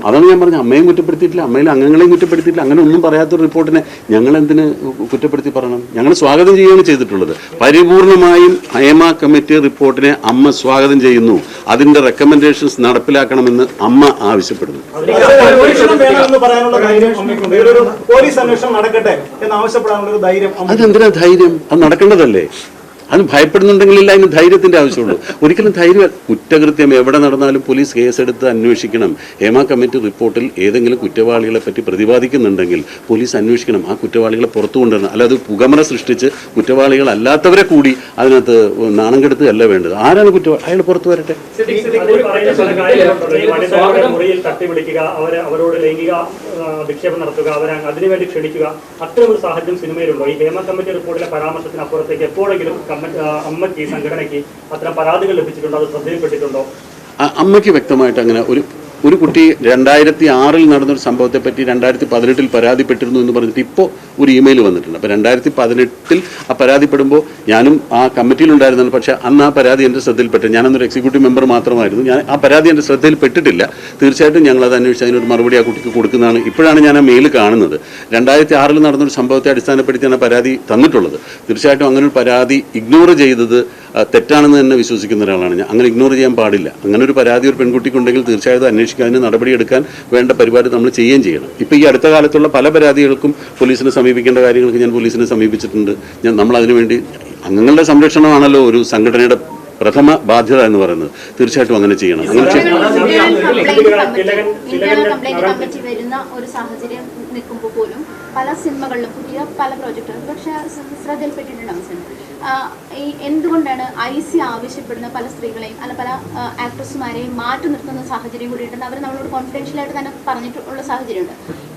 അതാണ് ഞാൻ പറഞ്ഞത്, അമ്മയും കുറ്റപ്പെടുത്തിയിട്ടില്ല, അമ്മയിലെ അംഗങ്ങളെയും കുറ്റപ്പെടുത്തിയിട്ടില്ല. അങ്ങനെ ഒന്നും പറയാത്തൊരു റിപ്പോർട്ടിനെ ഞങ്ങൾ എന്തിന് കുറ്റപ്പെടുത്തി പറയണം? ഞങ്ങൾ സ്വാഗതം ചെയ്യുകയാണ് ചെയ്തിട്ടുള്ളത്. പരിപൂർണമായും ഹേമ കമ്മിറ്റി റിപ്പോർട്ടിനെ അമ്മ സ്വാഗതം ചെയ്യുന്നു. അതിന്റെ റെക്കമെൻഡേഷൻസ് നടപ്പിലാക്കണമെന്ന് അമ്മ ആവശ്യപ്പെടുന്നു. അതെന്തിനാ ധൈര്യം? അത് നടക്കേണ്ടതല്ലേ? അത് ഭയപ്പെടുന്നുണ്ടെങ്കിലില്ല, അതിന് ധൈര്യത്തിന്റെ ആവശ്യമുള്ളൂ. ഒരിക്കലും ധൈര്യം, കുറ്റകൃത്യം എവിടെ നടന്നാലും പോലീസ് കേസെടുത്ത് അന്വേഷിക്കണം. ഹേമ കമ്മിറ്റി റിപ്പോർട്ടിൽ ഏതെങ്കിലും കുറ്റവാളികളെ പറ്റി പ്രതിപാദിക്കുന്നുണ്ടെങ്കിൽ പോലീസ് അന്വേഷിക്കണം, ആ കുറ്റവാളികളെ പുറത്തു കൊണ്ടുവരണം. അല്ലാതെ പുകമറ സൃഷ്ടിച്ച് കുറ്റവാളികളല്ലാത്തവരെ കൂടി അതിനകത്ത് നാണം കെടുത്തുകയല്ല വേണ്ടത്. ആരാണ് കുറ്റവാളി? അയാൾ പുറത്തു വരട്ടെ. അവരോട് ലൈംഗിക വിക്ഷേപം നടത്തുക, അതിനുവേണ്ടി ക്ഷണിക്കുക, അത്തരം ഒരു സാഹചര്യം സിനിമയിലുണ്ടോ? ഈ ഹേമ കമ്മിറ്റി റിപ്പോർട്ടിലെ പരാമർശത്തിനപ്പുറത്തേക്ക് എപ്പോഴെങ്കിലും അമ്മയ്ക്ക് ഈ സംഘടനയ്ക്ക് അത്തരം പരാതികൾ ലഭിച്ചിട്ടുണ്ടോ? അത് ശ്രദ്ധയിൽപ്പെട്ടിട്ടുണ്ടോ? അമ്മയ്ക്ക് വ്യക്തമായിട്ട് അങ്ങനെ ഒരു കുട്ടി 2006 നടന്നൊരു സംഭവത്തെ പറ്റി 2018 പരാതിപ്പെട്ടിരുന്നു എന്ന് പറഞ്ഞിട്ട് ഇപ്പോൾ ഒരു ഇമെയിൽ വന്നിട്ടുണ്ട്. അപ്പോൾ 2018 ആ പരാതിപ്പെടുമ്പോൾ ഞാനും ആ കമ്മിറ്റിയിലുണ്ടായിരുന്നത്. പക്ഷേ അന്ന് ആ പരാതി എൻ്റെ ശ്രദ്ധയിൽപ്പെട്ടു. ഞാനന്നൊരു എക്സിക്യൂട്ടീവ് മെമ്പർ മാത്രമായിരുന്നു. ഞാൻ ആ പരാതി എൻ്റെ ശ്രദ്ധയിൽപ്പെട്ടിട്ടില്ല. തീർച്ചയായിട്ടും ഞങ്ങളത് അന്വേഷിച്ച് അതിനൊരു മറുപടി ആ കുട്ടിക്ക് കൊടുക്കുന്നതാണ്. ഇപ്പോഴാണ് ഞാൻ ആ മെയിൽ കാണുന്നത്. 2006 നടന്നൊരു സംഭവത്തെ അടിസ്ഥാനപ്പെടുത്തിയാണ് പരാതി തന്നിട്ടുള്ളത്. തീർച്ചയായിട്ടും അങ്ങനെ ഒരു പരാതി ഇഗ്നോർ ചെയ്തത് തെറ്റാണെന്ന് തന്നെ വിശ്വസിക്കുന്ന ഒരാളാണ് ഞാൻ. അങ്ങനെ ഇഗ്നോർ ചെയ്യാൻ പാടില്ല. അങ്ങനെ ഒരു പരാതി ഒരു പെൺകുട്ടിക്കുണ്ടെങ്കിൽ തീർച്ചയായിട്ടും അന്വേഷിക്കാൻ, അതിന് നടപടിയെടുക്കാൻ വേണ്ട പരിപാടി നമ്മൾ ചെയ്യുകയും ചെയ്യണം. ഇപ്പോൾ ഈ അടുത്ത കാലത്തുള്ള പല പരാതികൾക്കും പോലീസിനെ സമീപിക്കേണ്ട കാര്യങ്ങൾക്ക് ഞാൻ പോലീസിനെ സമീപിച്ചിട്ടുണ്ട്. നമ്മൾ അതിനുവേണ്ടി അംഗങ്ങളുടെ സംരക്ഷണമാണല്ലോ ഒരു സംഘടനയുടെ പ്രഥമ ബാധ്യത എന്ന് പറയുന്നത്. തീർച്ചയായിട്ടും അങ്ങനെ ചെയ്യണം. അങ്ങനെ വരുന്ന ഒരു സാഹചര്യം നിൽക്കുമ്പോൾ പോലും പല സിനിമകളിലും പുതിയ പല പ്രോജക്റ്റുകളും പക്ഷെ ശ്രദ്ധയിൽപ്പെട്ടിട്ടുണ്ടാവും. എന്തുകൊണ്ടാണ് IC ആവശ്യപ്പെടുന്ന പല സ്ത്രീകളെയും അല്ല പല ആക്ട്രസ്മാരെയും മാറ്റി നിർത്തുന്ന സാഹചര്യം കൂടിയിട്ടുണ്ട്? അവർ നമ്മളോട് കോൺഫിഡൻഷ്യലായിട്ട് തന്നെ പറഞ്ഞിട്ടുള്ള സാഹചര്യമുണ്ട്.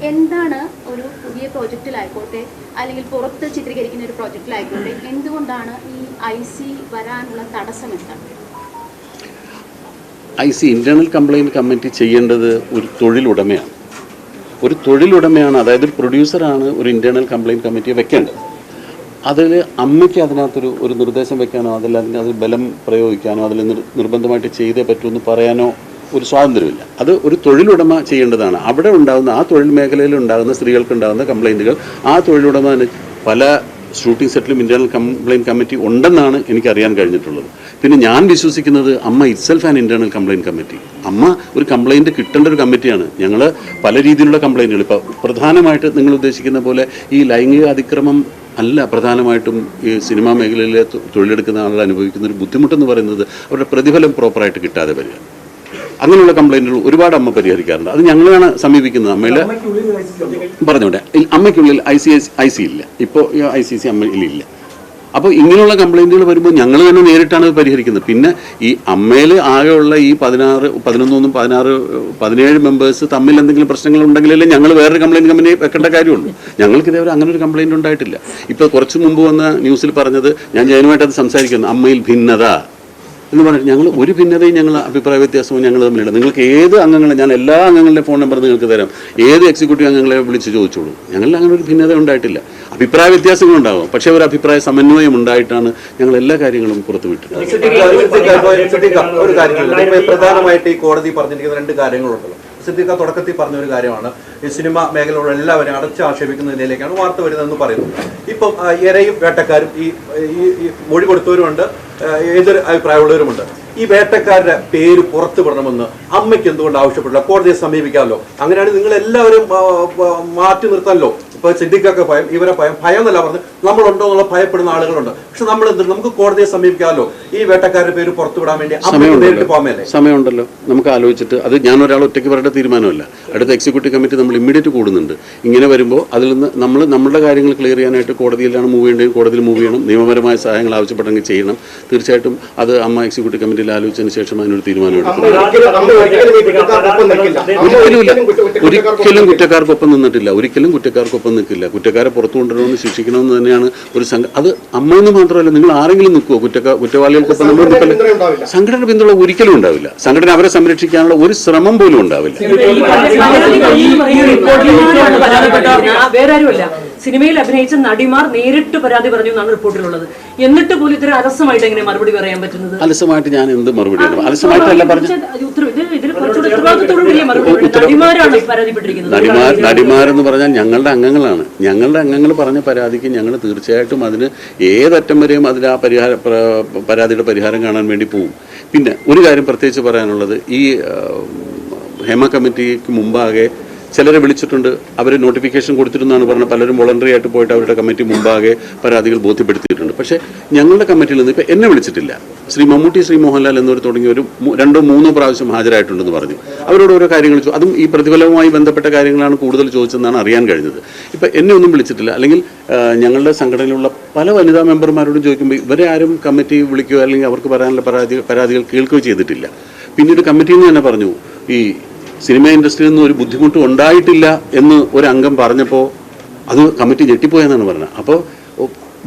എന്താണ് ഒരു പുതിയ പ്രോജക്റ്റിലായിക്കോട്ടെ അല്ലെങ്കിൽ പുറത്ത് ചിത്രീകരിക്കുന്ന ഒരു പ്രോജക്റ്റിലായിക്കോട്ടെ എന്തുകൊണ്ടാണ് ഈ IC വരാനുള്ള തടസ്സം എന്താണ്? IC ഇന്റേണൽ കംപ്ലയിന്റ് കമ്മിറ്റി ചെയ്യേണ്ടത് ഒരു തൊഴിലുടമയാണ്. ഒരു തൊഴിലുടമയാണ്, അതായത് ഒരു പ്രൊഡ്യൂസറാണ് ഒരു ഇന്റേണൽ കംപ്ലയിന്റ് കമ്മിറ്റിയെ വെക്കേണ്ടത്. അതിൽ അമ്മയ്ക്ക് അതിനകത്തൊരു നിർദ്ദേശം വെക്കാനോ അതിൽ ബലം പ്രയോഗിക്കാനോ അതിൽ നിർബന്ധമായിട്ട് ചെയ്തേ പറ്റുമെന്ന് പറയാനോ ഒരു സ്വാതന്ത്ര്യമില്ല. അത് ഒരു തൊഴിലുടമ ചെയ്യേണ്ടതാണ്. അവിടെ ഉണ്ടാകുന്ന ആ തൊഴിൽ മേഖലയിൽ ഉണ്ടാകുന്ന സ്ത്രീകൾക്കുണ്ടാകുന്ന കംപ്ലയിൻറ്റുകൾ ആ തൊഴിലുടമ പല ഷൂട്ടിംഗ് സെറ്റിലും ഇന്റേണൽ കംപ്ലയിൻറ്റ് കമ്മിറ്റി ഉണ്ടെന്നാണ് എനിക്കറിയാൻ കഴിഞ്ഞിട്ടുള്ളത്. പിന്നെ ഞാൻ വിശ്വസിക്കുന്നത് അമ്മ itself an internal complaint committee. അമ്മ ഒരു കംപ്ലയിൻറ്റ് കിട്ടേണ്ട ഒരു കമ്മിറ്റിയാണ്. ഞങ്ങൾ പല രീതിയിലുള്ള കംപ്ലയിൻറ്റുകൾ, ഇപ്പോൾ പ്രധാനമായിട്ട് നിങ്ങൾ ഉദ്ദേശിക്കുന്ന പോലെ ഈ ലൈംഗിക അതിക്രമം അല്ല പ്രധാനമായിട്ടും ഈ സിനിമാ മേഖലയിലെ തൊഴിലെടുക്കുന്ന ആളുകൾ അനുഭവിക്കുന്ന ഒരു ബുദ്ധിമുട്ടെന്ന് പറയുന്നത് അവരുടെ പ്രതിഫലം പ്രോപ്പറായിട്ട് കിട്ടാതെ വരിക. അങ്ങനെയുള്ള കംപ്ലയിൻറ്റുകൾ ഒരുപാട് അമ്മ പരിഹരിക്കാറുണ്ട്. അത് ഞങ്ങളാണ് സമീപിക്കുന്നത്. അമ്മയിൽ പറഞ്ഞോട്ടെ, അമ്മയ്ക്കുള്ളിൽ IC ഇല്ല, ഇപ്പോൾ ICC അമ്മയിലില്ല. അപ്പോൾ ഇങ്ങനെയുള്ള കംപ്ലയിൻറ്റുകൾ വരുമ്പോൾ ഞങ്ങൾ തന്നെ നേരിട്ടാണ് അത് പരിഹരിക്കുന്നത്. പിന്നെ ഈ അമ്മയിൽ ആകെയുള്ള ഈ 17 മെമ്പേഴ്സ് തമ്മിൽ എന്തെങ്കിലും പ്രശ്നങ്ങൾ ഉണ്ടെങ്കിലല്ലേ ഞങ്ങൾ വേറൊരു കംപ്ലയിൻറ്റ് കമ്പനി വെക്കേണ്ട കാര്യമുള്ളൂ. ഞങ്ങൾക്കിതേവരെ അങ്ങനെ ഒരു കംപ്ലയിൻറ്റ് ഉണ്ടായിട്ടില്ല. ഇപ്പോൾ കുറച്ച് മുമ്പ് വന്ന ന്യൂസിൽ പറഞ്ഞത്, ഞാൻ ജയനുമായിട്ട് അത് സംസാരിക്കുന്നു, അമ്മയിൽ ഭിന്നത എന്ന് പറഞ്ഞിട്ട് ഞങ്ങൾ ഒരു ഭിന്നതയും ഞങ്ങൾ അഭിപ്രായ വ്യത്യാസവും ഞങ്ങൾ തമ്മിലുണ്ട്. നിങ്ങൾക്ക് ഏത് അംഗങ്ങളെ, ഞാൻ എല്ലാ അംഗങ്ങളുടെ ഫോൺ നമ്പർ നിങ്ങൾക്ക് തരാം, ഏത് എക്സിക്യൂട്ടീവ് അംഗങ്ങളെ വിളിച്ച് ചോദിച്ചോളൂ. ഞങ്ങളിൽ അങ്ങനെ ഒരു ഭിന്നത ഉണ്ടായിട്ടില്ല. അഭിപ്രായ വ്യത്യാസങ്ങളുണ്ടാകും, പക്ഷേ ഒരു അഭിപ്രായ സമന്വയം ഉണ്ടായിട്ടാണ് ഞങ്ങൾ എല്ലാ കാര്യങ്ങളും പുറത്തുവിട്ടത്. ഒരു കാര്യം പ്രധാനമായിട്ട് ഈ കോടതി പറഞ്ഞിരിക്കുന്ന 2 കാര്യങ്ങളുണ്ടല്ലോ. സിദ്ദീഖ തുടക്കത്തിൽ പറഞ്ഞൊരു കാര്യമാണ്, ഈ സിനിമ മേഖലയിലുള്ള എല്ലാവരും അടച്ച് ആക്ഷേപിക്കുന്ന നിലയിലേക്കാണ് വാർത്ത വരുന്നതെന്ന് പറയുന്നു. ഇപ്പം ഇരയും വേട്ടക്കാരും ഈ മൊഴി കൊടുത്തവരുമുണ്ട്, ഏതൊരു അഭിപ്രായമുള്ളവരുമുണ്ട്. ഈ വേട്ടക്കാരുടെ പേര് പുറത്തു വിടണമെന്ന് അമ്മയ്ക്ക് എന്തുകൊണ്ട് ആവശ്യപ്പെട്ടില്ല? കോടതിയെ സമീപിക്കാമല്ലോ. അങ്ങനെയാണെങ്കിൽ നിങ്ങൾ എല്ലാവരും മാറ്റി നിർത്താമല്ലോ. ഇപ്പോൾ സിദ്ദിഖൊക്കെ ഭയം, ഇവരെ ഭയം എന്നല്ല പറഞ്ഞ് നമ്മളുണ്ടോ എന്നുള്ള ഭയപ്പെടുന്ന ആളുകളുണ്ട്. പക്ഷെ നമ്മൾ എന്തുണ്ട്, നമുക്ക് കോടതിയെ സമീപിക്കാമല്ലോ. ഈ വേട്ടക്കാരുടെ പേര് പുറത്തുവിടാൻ വേണ്ടി നേരിട്ട് പോകാമല്ലേ? സമയമുണ്ടല്ലോ, നമുക്ക് ആലോചിച്ചിട്ട്. അത് ഞാൻ ഒരാൾ ഒറ്റയ്ക്ക് പറയേണ്ട തീരുമാനമല്ല. അടുത്ത എക്സിക്യൂട്ടീവ് കമ്മിറ്റി നമ്മൾ ഇമ്മീഡിയറ്റ് കൂടുന്നുണ്ട്. ഇങ്ങനെ വരുമ്പോൾ അതിൽ നിന്ന് നമ്മുടെ കാര്യങ്ങൾ ക്ലിയർ ചെയ്യാനായിട്ട് കോടതിയിലാണ് മൂവ് ചെയ്യേണ്ടത്, കോടതിയിൽ മൂവ് ചെയ്യണം. നിയമപരമായ സഹായങ്ങൾ ആവശ്യപ്പെട്ടെങ്കിൽ ചെയ്യണം. തീർച്ചയായിട്ടും അത് അമ്മ എക്സിക്യൂട്ടീവ് കമ്മിറ്റിയിൽ ആലോചിച്ചതിന് ശേഷം അതിനൊരു തീരുമാനം എടുക്കും. ഒരിക്കലും കുറ്റക്കാർക്കൊപ്പം നിന്നിട്ടില്ല, ഒരിക്കലും കുറ്റക്കാർക്കൊപ്പം നിൽക്കില്ല. കുറ്റക്കാരെ പുറത്തു കൊണ്ടുവരണമെന്ന് ശിക്ഷിക്കണമെന്ന് തന്നെയാണ് ഒരു അത് അമ്മയെന്ന് മാത്രമല്ല, നിങ്ങൾ ആരെങ്കിലും നിൽക്കുമോ കുറ്റവാളികൾക്കൊപ്പം? നമ്മൾ നിൽക്കില്ല. സംഘടന പിന്തുണ ഒരിക്കലും ഉണ്ടാവില്ല. സംഘടന അവരെ സംരക്ഷിക്കാനുള്ള ഒരു ശ്രമം പോലും ഉണ്ടാവില്ല. വേറെ ആരുമല്ല, സിനിമയിൽ അഭിനയിച്ച നടിമാർ നേരിട്ട് പരാതി പറഞ്ഞു എന്നാണ് റിപ്പോർട്ടിലുള്ളത്. എന്നിട്ട് പോലും ഇത്ര അലസമായിട്ട് എങ്ങനെ മറുപടി പറയാൻ പറ്റുന്നത്? അലസമായിട്ട് ഞാൻ എന്ത് മറുപടി? അലസമായിട്ടല്ല പറഞ്ഞു. നടിമാരെന്ന് പറഞ്ഞാൽ ഞങ്ങളുടെ അംഗങ്ങളാണ്. ഞങ്ങളുടെ അംഗങ്ങൾ പറഞ്ഞ പരാതിക്ക് ഞങ്ങൾ തീർച്ചയായിട്ടും അതിന് ഏതറ്റം വരെയും അതിന് ആ പരാതിയുടെ പരിഹാരം കാണാൻ വേണ്ടി പോവും. പിന്നെ ഒരു കാര്യം പ്രത്യേകിച്ച് പറയാനുള്ളത്, ഈ ഹേമ കമ്മിറ്റിക്ക് മുമ്പാകെ ചിലരെ വിളിച്ചിട്ടുണ്ട്. അവർ നോട്ടിഫിക്കേഷൻ കൊടുത്തിരുന്നാണ് പറഞ്ഞത്. പലരും വോളണ്ടറി ആയിട്ട് പോയിട്ട് അവരുടെ കമ്മിറ്റി മുമ്പാകെ പരാതികൾ ബോധ്യപ്പെടുത്തിയിട്ടുണ്ട്. പക്ഷേ ഞങ്ങളുടെ കമ്മിറ്റിയിൽ നിന്ന് ഇപ്പം എന്നെ വിളിച്ചിട്ടില്ല. ശ്രീ മമ്മൂട്ടി, ശ്രീ മോഹൻലാൽ എന്നിവർ തുടങ്ങിയ ഒരു 2-3 പ്രാവശ്യം ഹാജരായിട്ടുണ്ടെന്ന് പറഞ്ഞു. അവരോട് ഓരോ കാര്യങ്ങൾ അതും ഈ പ്രതിഫലവുമായി ബന്ധപ്പെട്ട കാര്യങ്ങളാണ് കൂടുതൽ ചോദിച്ചതെന്നാണ് അറിയാൻ കഴിഞ്ഞത്. ഇപ്പം എന്നെ ഒന്നും വിളിച്ചിട്ടില്ല. അല്ലെങ്കിൽ ഞങ്ങളുടെ സംഘടനയിലുള്ള പല വനിതാ മെമ്പർമാരോടും ചോദിക്കുമ്പോൾ ഇവരെ ആരും കമ്മിറ്റി വിളിക്കുകയോ അല്ലെങ്കിൽ അവർക്ക് പറയാനുള്ള പരാതികൾ കേൾക്കുകയോ ചെയ്തിട്ടില്ല. പിന്നീട് കമ്മിറ്റിയിൽ നിന്ന് തന്നെ പറഞ്ഞു, ഈ സിനിമ ഇൻഡസ്ട്രിയിൽ നിന്ന് ഒരു ബുദ്ധിമുട്ടും ഉണ്ടായിട്ടില്ല എന്ന് ഒരു അംഗം പറഞ്ഞപ്പോൾ അത് കമ്മിറ്റി ഞെട്ടിപ്പോയെന്നാണ് പറഞ്ഞത്. അപ്പോൾ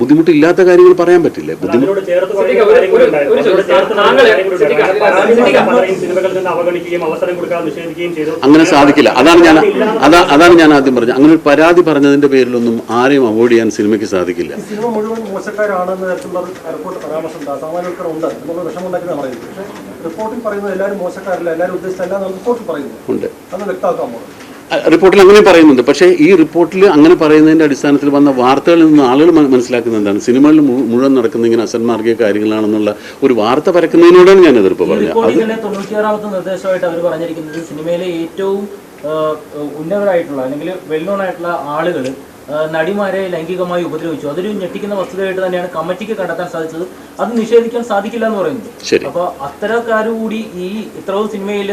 ബുദ്ധിമുട്ടില്ലാത്ത കാര്യങ്ങൾ പറയാൻ പറ്റില്ല. അങ്ങനെ സാധിക്കില്ല. അതാണ് ഞാൻ ആദ്യം പറഞ്ഞത്. അങ്ങനെ ഒരു പരാതി പറഞ്ഞതിന്റെ പേരിലൊന്നും ആരെയും അവോയ്ഡ് ചെയ്യാൻ സിനിമയ്ക്ക് സാധിക്കില്ല. സിനിമ മുഴുവൻ മോശക്കാരാണെന്ന് റിപ്പോർട്ട് പരാമർശമുണ്ട്. സാമാന്യവൽക്കരമുണ്ട്, നമ്മൾ വിഷമുണ്ടാക്കുന്ന പറയുന്നത്. പക്ഷേ റിപ്പോർട്ടിൽ പറയുന്നത് എല്ലാവരും മോശക്കാരല്ല, എല്ലാവരും ഉദ്ദേശിച്ചല്ല റിപ്പോർട്ടിൽ പറയുന്നു. അത് വ്യക്തമാക്കാമോ? റിപ്പോർട്ടിൽ അങ്ങനെ പറയുന്നുണ്ട്. പക്ഷേ ഈ റിപ്പോർട്ടിൽ അങ്ങനെ പറയുന്നതിന്റെ അടിസ്ഥാനത്തിൽ വന്ന വാർത്തകളിൽ നിന്ന് ആളുകൾ മനസ്സിലാക്കുന്നത് എന്താണ്? സിനിമകളിൽ മുഴുവൻ നടക്കുന്ന ഇങ്ങനെ അസന്മാർഗീയ കാര്യങ്ങളാണെന്നുള്ള ഒരു വാർത്ത പരക്കുന്നതിനോടാണ് ഞാൻ എതിർപ്പ് പറഞ്ഞത്. 96ാമത്തെ നിർദ്ദേശമായിട്ട് അവർ പറഞ്ഞിരിക്കുന്നത് സിനിമയിലെ ഏറ്റവും ഉന്നതരായിട്ടുള്ള അല്ലെങ്കിൽ വെൽനോൺ ആയിട്ടുള്ള ആളുകൾ നടിമാരെ ലൈംഗികമായി ഉപദ്രവിച്ചു. അതൊരു ഞെട്ടിക്കുന്ന വസ്തുതയായിട്ട് തന്നെയാണ് കമ്മിറ്റിക്ക് കണ്ടെത്താൻ സാധിച്ചത്. അത് നിഷേധിക്കാൻ സാധിക്കില്ല എന്ന് പറയുന്നത്. അപ്പോൾ അത്തരക്കാരുകൂടി ഈ ഇത്രയും സിനിമയിൽ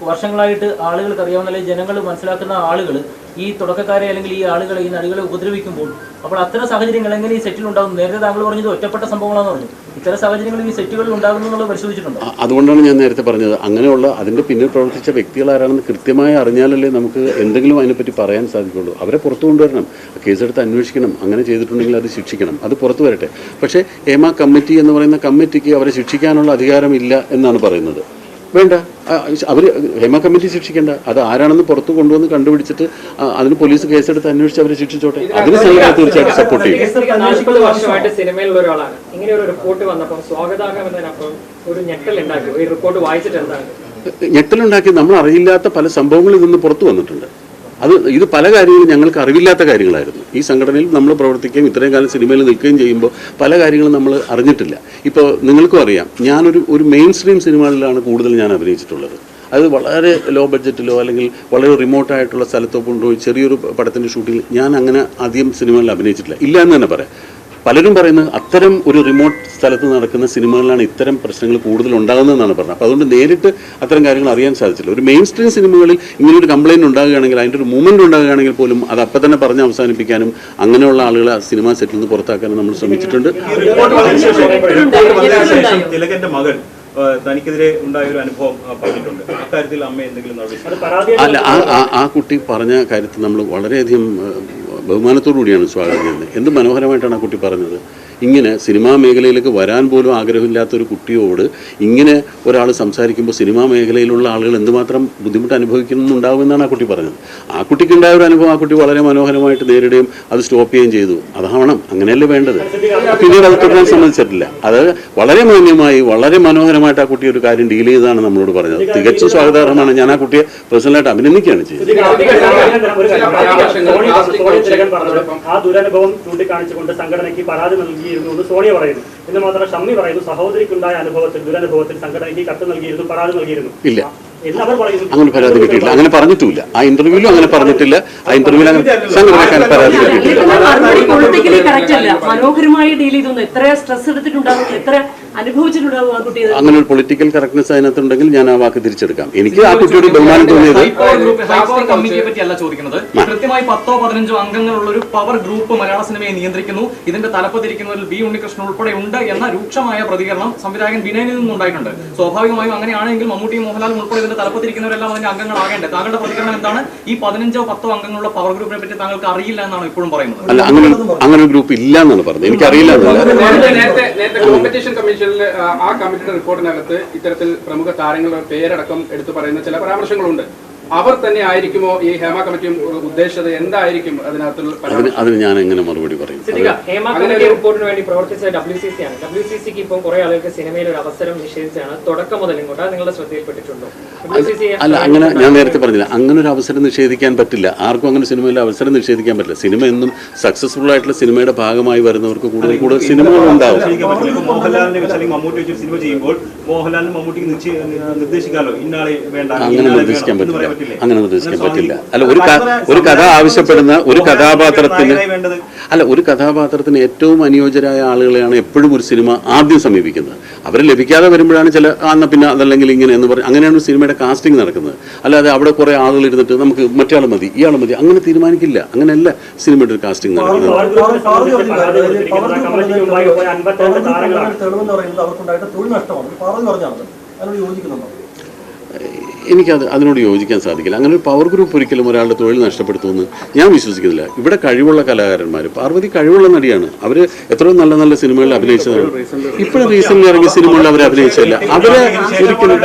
വർഷങ്ങളായിട്ട് ആളുകൾക്ക് അറിയാവുന്ന അല്ലെങ്കിൽ ജനങ്ങൾ മനസ്സിലാക്കുന്ന ആളുകൾ ഈ തുടക്കക്കാരെ അല്ലെങ്കിൽ ഈ ആളുകളെ ഈ നടികളെ ഉപദ്രവിക്കുമ്പോൾ അപ്പോൾ അത്തരം സാഹചര്യങ്ങൾ എങ്ങനെ ഈ സെറ്റിൽ ഉണ്ടാകുന്നു? നേരത്തെ താങ്കൾ പറഞ്ഞത് ഒറ്റപ്പെട്ട സംഭവങ്ങളാണെന്ന് പറഞ്ഞു. ഇത്തരം സാഹചര്യങ്ങൾ ഈ സെറ്റുകളിൽ ഉണ്ടാകുന്നു എന്നുള്ളത് പരിശോധിച്ചിട്ടുണ്ടോ? അതുകൊണ്ടാണ് ഞാൻ നേരത്തെ പറഞ്ഞത്, അങ്ങനെയുള്ള അതിൻ്റെ പിന്നിൽ പ്രവർത്തിച്ച വ്യക്തികൾ ആരാണെന്ന് കൃത്യമായി അറിഞ്ഞാലല്ലേ നമുക്ക് എന്തെങ്കിലും അതിനെപ്പറ്റി പറയാൻ സാധിക്കുള്ളൂ. അവരെ പുറത്തു കൊണ്ടുവരണം, കേസെടുത്ത് അന്വേഷിക്കണം. അങ്ങനെ ചെയ്തിട്ടുണ്ടെങ്കിൽ അത് ശിക്ഷിക്കണം, അത് പുറത്തു വരട്ടെ. പക്ഷേ ഹേമ കമ്മിറ്റി എന്ന് പറയുന്ന കമ്മിറ്റിക്ക് അവരെ ശിക്ഷിക്കാനുള്ള അധികാരമില്ല എന്നാണ് പറയുന്നത്. വേണ്ട, അവർ ഹേമ കമ്മിറ്റി ശിക്ഷിക്കേണ്ട. അത് ആരാണെന്ന് പുറത്ത് കൊണ്ടുവന്ന് കണ്ടുപിടിച്ചിട്ട് അതിന് പോലീസ് കേസെടുത്ത് അന്വേഷിച്ച് അവരെ ശിക്ഷിച്ചോട്ടെ. അതിന് തീർച്ചയായിട്ടും സപ്പോർട്ട് ചെയ്യും. 40 വർഷമായിട്ട് സിനിമയിലുള്ള ഒരാളാണ്. ഇങ്ങനെ ഒരു റിപ്പോർട്ട് വന്നപ്പോൾ സ്വാഗതാർഹമെന്നതിനപ്പുറം ഒരു ഞെട്ടലുണ്ടാക്കി. ഈ റിപ്പോർട്ട് വായിച്ചിട്ട് എന്താണ് ഞെട്ടലുണ്ടാക്കി? നമ്മൾ അറിയില്ലാത്ത പല സംഭവങ്ങളിൽ നിന്ന് പുറത്തു വന്നിട്ടുണ്ട്. ഇത് പല കാര്യങ്ങളും ഞങ്ങൾക്ക് അറിവില്ലാത്ത കാര്യങ്ങളായിരുന്നു. ഈ സംഘടനയിൽ നമ്മൾ പ്രവർത്തിക്കുകയും ഇത്രയും കാലം സിനിമയിൽ നിൽക്കുകയും ചെയ്യുമ്പോൾ പല കാര്യങ്ങളും നമ്മൾ അറിഞ്ഞിട്ടില്ല. ഇപ്പോൾ നിങ്ങൾക്കും അറിയാം, ഞാനൊരു മെയിൻ സ്ട്രീം സിനിമകളിലാണ് കൂടുതൽ ഞാൻ അഭിനയിച്ചിട്ടുള്ളത്. അത് വളരെ ലോ ബഡ്ജറ്റിലോ അല്ലെങ്കിൽ വളരെ റിമോട്ടായിട്ടുള്ള സ്ഥലത്തോ കൊണ്ടുപോയി ചെറിയൊരു പടത്തിൻ്റെ ഷൂട്ടിംഗ് ഞാൻ അങ്ങനെ ആദ്യം സിനിമകളിൽ അഭിനയിച്ചിട്ടില്ല. ഇല്ല എന്ന് തന്നെ പറയാം. പലരും പറയുന്നത് അത്തരം ഒരു റിമോട്ട് സ്ഥലത്ത് നടക്കുന്ന സിനിമകളിലാണ് ഇത്തരം പ്രശ്നങ്ങൾ കൂടുതൽ ഉണ്ടാകുന്നതെന്നാണ് പറഞ്ഞത്. അപ്പോൾ അതുകൊണ്ട് നേരിട്ട് അത്തരം കാര്യങ്ങൾ അറിയാൻ സാധിച്ചില്ല. ഒരു മെയിൻ സ്ട്രീം സിനിമകളിൽ ഇങ്ങനൊരു കംപ്ലയിൻറ്റ് ഉണ്ടാകുകയാണെങ്കിൽ, അതിൻ്റെ ഒരു മൂവ്മെൻറ്റ് ഉണ്ടാകുകയാണെങ്കിൽ പോലും അത് അപ്പം തന്നെ പറഞ്ഞ് അവസാനിപ്പിക്കാനും അങ്ങനെയുള്ള ആളുകളെ സിനിമാ സെറ്റിൽ നിന്ന് പുറത്താക്കാനും നമ്മൾ ശ്രമിച്ചിട്ടുണ്ട്. തിലകന്റെ മകൻ തനിക്കെതിരെ ഉണ്ടായ ഒരു അനുഭവം പറഞ്ഞിട്ടുണ്ട്. അക്കാര്യത്തിൽ അമ്മ എന്തെങ്കിലും അല്ല, ആ കുട്ടി പറഞ്ഞ കാര്യത്തിൽ നമ്മൾ വളരെയധികം ബഹുമാനത്തോടു കൂടിയാണ് സ്വാഗതം ചെയ്യുന്നത്. എന്ത് മനോഹരമായിട്ടാണ് ആ കുട്ടി പറഞ്ഞത്. ഇങ്ങനെ സിനിമാ മേഖലയിലേക്ക് വരാൻ പോലും ആഗ്രഹമില്ലാത്തൊരു കുട്ടിയോട് ഇങ്ങനെ ഒരാൾ സംസാരിക്കുമ്പോൾ സിനിമാ മേഖലയിലുള്ള ആളുകൾ എന്തുമാത്രം ബുദ്ധിമുട്ട് അനുഭവിക്കുന്നുണ്ടാവുമെന്നാണ് ആ കുട്ടി പറഞ്ഞത്. ആ കുട്ടിക്കുണ്ടായ ഒരു അനുഭവം ആ കുട്ടി വളരെ മനോഹരമായിട്ട് നേരിടുകയും അത് സ്റ്റോപ്പ് ചെയ്യുകയും ചെയ്തു. അതാവണം, അങ്ങനെയല്ലേ വേണ്ടത്. പിന്നീട് അത് തുടരാൻ സമ്മതിച്ചിട്ടില്ല. അത് വളരെ മാന്യമായി വളരെ മനോഹരമായിട്ട് ആ കുട്ടി ഒരു കാര്യം ഡീൽ ചെയ്തതാണ് നമ്മളോട് പറഞ്ഞത്. തികച്ചും സ്വാഗതാർഹമാണ്. ഞാൻ ആ കുട്ടിയെ പേഴ്സണലായിട്ട് അഭിനന്ദിക്കുകയാണ് ചെയ്തത്. ആ ദുരനുഭവം ചൂണ്ടിക്കാണിച്ചുകൊണ്ട് സംഘടനയ്ക്ക് പരാതി നൽകിയിരുന്നു സോണിയ പറയുന്നു. എന്ന് മാത്രമല്ല ഷമ്മി പറയുന്നു, സഹോദരിക്കുണ്ടായ ദുരനുഭവത്തിൽ സംഘടനയ്ക്ക് കത്ത് നൽകിയിരുന്നു, പരാതി നൽകിയിരുന്നു. ഇല്ല, എന്നവർ പറയുന്നു. അങ്ങനെ പരാതി കിട്ടിയിട്ടില്ല, അങ്ങനെ പറഞ്ഞിട്ടില്ല. ആ ഇന്റർവ്യൂവിലും അങ്ങനെ പറഞ്ഞിട്ടില്ല. ആ ഇന്റർവ്യൂവിൽ അങ്ങനെ സംഘടനക്കാൻ പരാതി കിട്ടിയിട്ടില്ല. പൊളിറ്റിക്കലി കറക്റ്റ് അല്ല. മനോഹരമായി ഡീൽ ചെയ്തു. എത്ര സ്ട്രെസ് എടുത്തിട്ടുണ്ടാവും, എത്ര അനുഭവിച്ചിട്ടുണ്ടാവും ആ കുട്ടി. അങ്ങനെ ഒരു പൊളിറ്റിക്കൽ കറക്റ്റ്നെസ് അതിനകത്തുണ്ടെങ്കിൽ ഞാൻ ആ വാക്ക് തിരിച്ചെടുക്കാം. എനിക്ക് ആ കുട്ടിയോട് ബഹുമാനം തോന്നിയത് കമ്മിറ്റിയെ പറ്റിയല്ല ചോദിക്കുന്നത്. കൃത്യമായി 10-15 അംഗങ്ങളുള്ള ഒരു പവർ ഗ്രൂപ്പ് മലയാള സിനിമയെ നിയന്ത്രിക്കുന്നു, ഇതിന്റെ തലപ്പത്തിരിക്കുന്നതിൽ ബി ഉണ്ണികൃഷ്ണൻ ഉൾപ്പെടെ ഉണ്ട് എന്ന രൂക്ഷമായ പ്രതികരണം സംവിധായകൻ വിനയനിൽ നിന്നുണ്ടായിട്ടുണ്ട്. സ്വാഭാവികമായും അങ്ങനെയാണെങ്കിൽ മമ്മൂട്ടിയും മോഹൻലാലും ഉൾപ്പെടെ ഇതിന്റെ തലപ്പത്തിരിക്കുന്നവരെല്ലാം അതിന്റെ അംഗങ്ങളാകേണ്ടത്. താങ്കളുടെ പ്രതികരണം എന്താണ്? ഈ 15-10 അംഗങ്ങളുള്ള പവർ ഗ്രൂപ്പിനെ പറ്റി താങ്കൾക്ക് അറിയില്ല എന്നാണ് ഇപ്പോഴും പറയുന്നത്. അല്ല, അങ്ങനെ ഒരു ഗ്രൂപ്പ് ഇല്ല എന്നാണ് പറഞ്ഞത്. എനിക്കറിയില്ല എന്നല്ല. നേരത്തെ കോമ്പറ്റീഷൻ കമ്മീഷനിൽ ആ കമ്മിറ്റിയുടെ റിപ്പോർട്ടിനകത്ത് ഇത്തരത്തിൽ പ്രമുഖ താരങ്ങളുടെ പേരടക്കം എടുത്തു പറയുന്ന ചില പരാമർശങ്ങളുണ്ട്. അവർ തന്നെ ആയിരിക്കുമോ ഈ ഹേമ കമ്മിറ്റിയും ഉദ്ദേശിച്ചത്? എന്തായിരിക്കും അതിനകത്തുള്ള? അതിന് ഞാൻ എങ്ങനെ മറുപടി പറയും? ഹേമ കമ്മിറ്റി റിപ്പോർട്ടിന് വേണ്ടി പ്രവർത്തിച്ച WCC ആണ്. WCCക്ക് ഇപ്പോൾ കുറെ ആളുകൾക്ക് സിനിമയിൽ ഒരു അവസരം നിഷേധിച്ചാണ് തുടക്കം മുതൽ ഇങ്ങോട്ട്. നിങ്ങളുടെ ശ്രദ്ധയിൽപ്പെട്ടിട്ടുണ്ടോ? അല്ല, അങ്ങനെ ഞാൻ നേരത്തെ പറഞ്ഞില്ല, അങ്ങനെ ഒരു അവസരം നിഷേധിക്കാൻ പറ്റില്ല. ആർക്കും അങ്ങനെ സിനിമയിൽ അവസരം നിഷേധിക്കാൻ പറ്റില്ല. സിനിമ എന്നും സക്സസ്ഫുൾ ആയിട്ടുള്ള സിനിമയുടെ ഭാഗമായി വരുന്നവർക്ക് കൂടുതൽ കൂടുതൽ സിനിമകൾ ഉണ്ടാവും. മോഹൻലാലിനെ വെച്ച് അല്ലെങ്കിൽ മമ്മൂട്ടി വെച്ച് സിനിമ ചെയ്യുമ്പോൾ മോഹൻലാലിനും മമ്മൂട്ടിക്ക് നിർദ്ദേശിക്കാമല്ലോ, ഇന്നാളെ വേണ്ട, അങ്ങനെ നിർദ്ദേശിക്കാൻ പറ്റില്ല. അങ്ങനെ നിർദ്ദേശിക്കാൻ പറ്റില്ല. അല്ല, ഒരു കഥ ആവശ്യപ്പെടുന്ന ഒരു കഥാപാത്രത്തിന് ഏറ്റവും അനുയോജ്യരായ ആളുകളെയാണ് എപ്പോഴും ഒരു സിനിമ ആദ്യം സമീപിക്കുന്നത്. അവരെ ലഭിക്കാതെ വരുമ്പോഴാണ് പിന്നെ അതല്ലെങ്കിൽ ഇങ്ങനെ എന്ന് പറയും. അങ്ങനെയാണ് ഒരു സിനിമയുടെ കാസ്റ്റിംഗ് നടക്കുന്നത്. അല്ലാതെ അവിടെ കുറെ ആളുകൾ ഇരുന്നിട്ട് നമുക്ക് മറ്റേ മതി, ഇയാൾ മതി, അങ്ങനെ തീരുമാനിക്കില്ല. അങ്ങനെയല്ല സിനിമയുടെ ഒരു കാസ്റ്റിംഗ് നടക്കുന്നത്. അതിനോട് യോജിക്കാൻ സാധിക്കില്ല. അങ്ങനെ ഒരു പവർ ഗ്രൂപ്പ് ഒരിക്കലും ഒരാളുടെ തൊഴിൽ നഷ്ടപ്പെടുത്തുമെന്ന് ഞാൻ വിശ്വസിക്കുന്നില്ല. ഇവിടെ കഴിവുള്ള കലാകാരന്മാർ, പാർവതി കഴിവുള്ള നടിയാണ്. അവർ എത്രയോ നല്ല നല്ല സിനിമകളിൽ അഭിനയിച്ചതാണ്. ഇപ്പോഴും റീസെന്റ് ഇറങ്ങിയ സിനിമകളിൽ അവർ അഭിനയിച്ചല്ല. അവരെ ഒരിക്കലും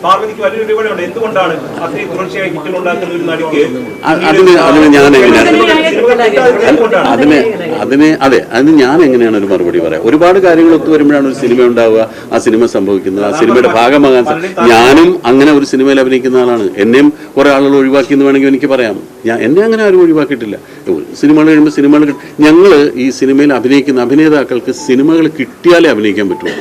പാർവതിക്ക് വലിയൊരു ഇടപെടലുണ്ട്. എന്തുകൊണ്ടാണ് അത്രയും തുടർച്ചയായി ഹിറ്റുകൾ ഉണ്ടാക്കുന്ന ഒരു നടിക്ക് അതിന് ഞാൻ എങ്ങനെയാണ് ഒരു മറുപടി പറയാം? ഒരുപാട് കാര്യങ്ങൾ ഒത്തു വരുമ്പോഴാണ് ഒരു സിനിമ ഉണ്ടാവുക, ആ സിനിമ സംഭവിക്കുന്നത്, ആ സിനിമയുടെ ഭാഗമാകാൻ. ഞാനും അങ്ങനെ ഒരു സിനിമയിൽ അഭിനയിക്കുന്ന ആളാണ്. എന്നെയും കുറെ ആളുകൾ ഒഴിവാക്കിയെന്ന് വേണമെങ്കിൽ എനിക്ക് പറയാം. എന്നെ അങ്ങനെ ആരും ഒഴിവാക്കിയിട്ടില്ല. സിനിമകൾ കഴിയുമ്പോൾ സിനിമകൾ ഞങ്ങൾ ഈ സിനിമയിൽ അഭിനയിക്കുന്ന അഭിനേതാക്കൾക്ക് സിനിമകൾ കിട്ടിയാലേ അഭിനയിക്കാൻ പറ്റുള്ളൂ.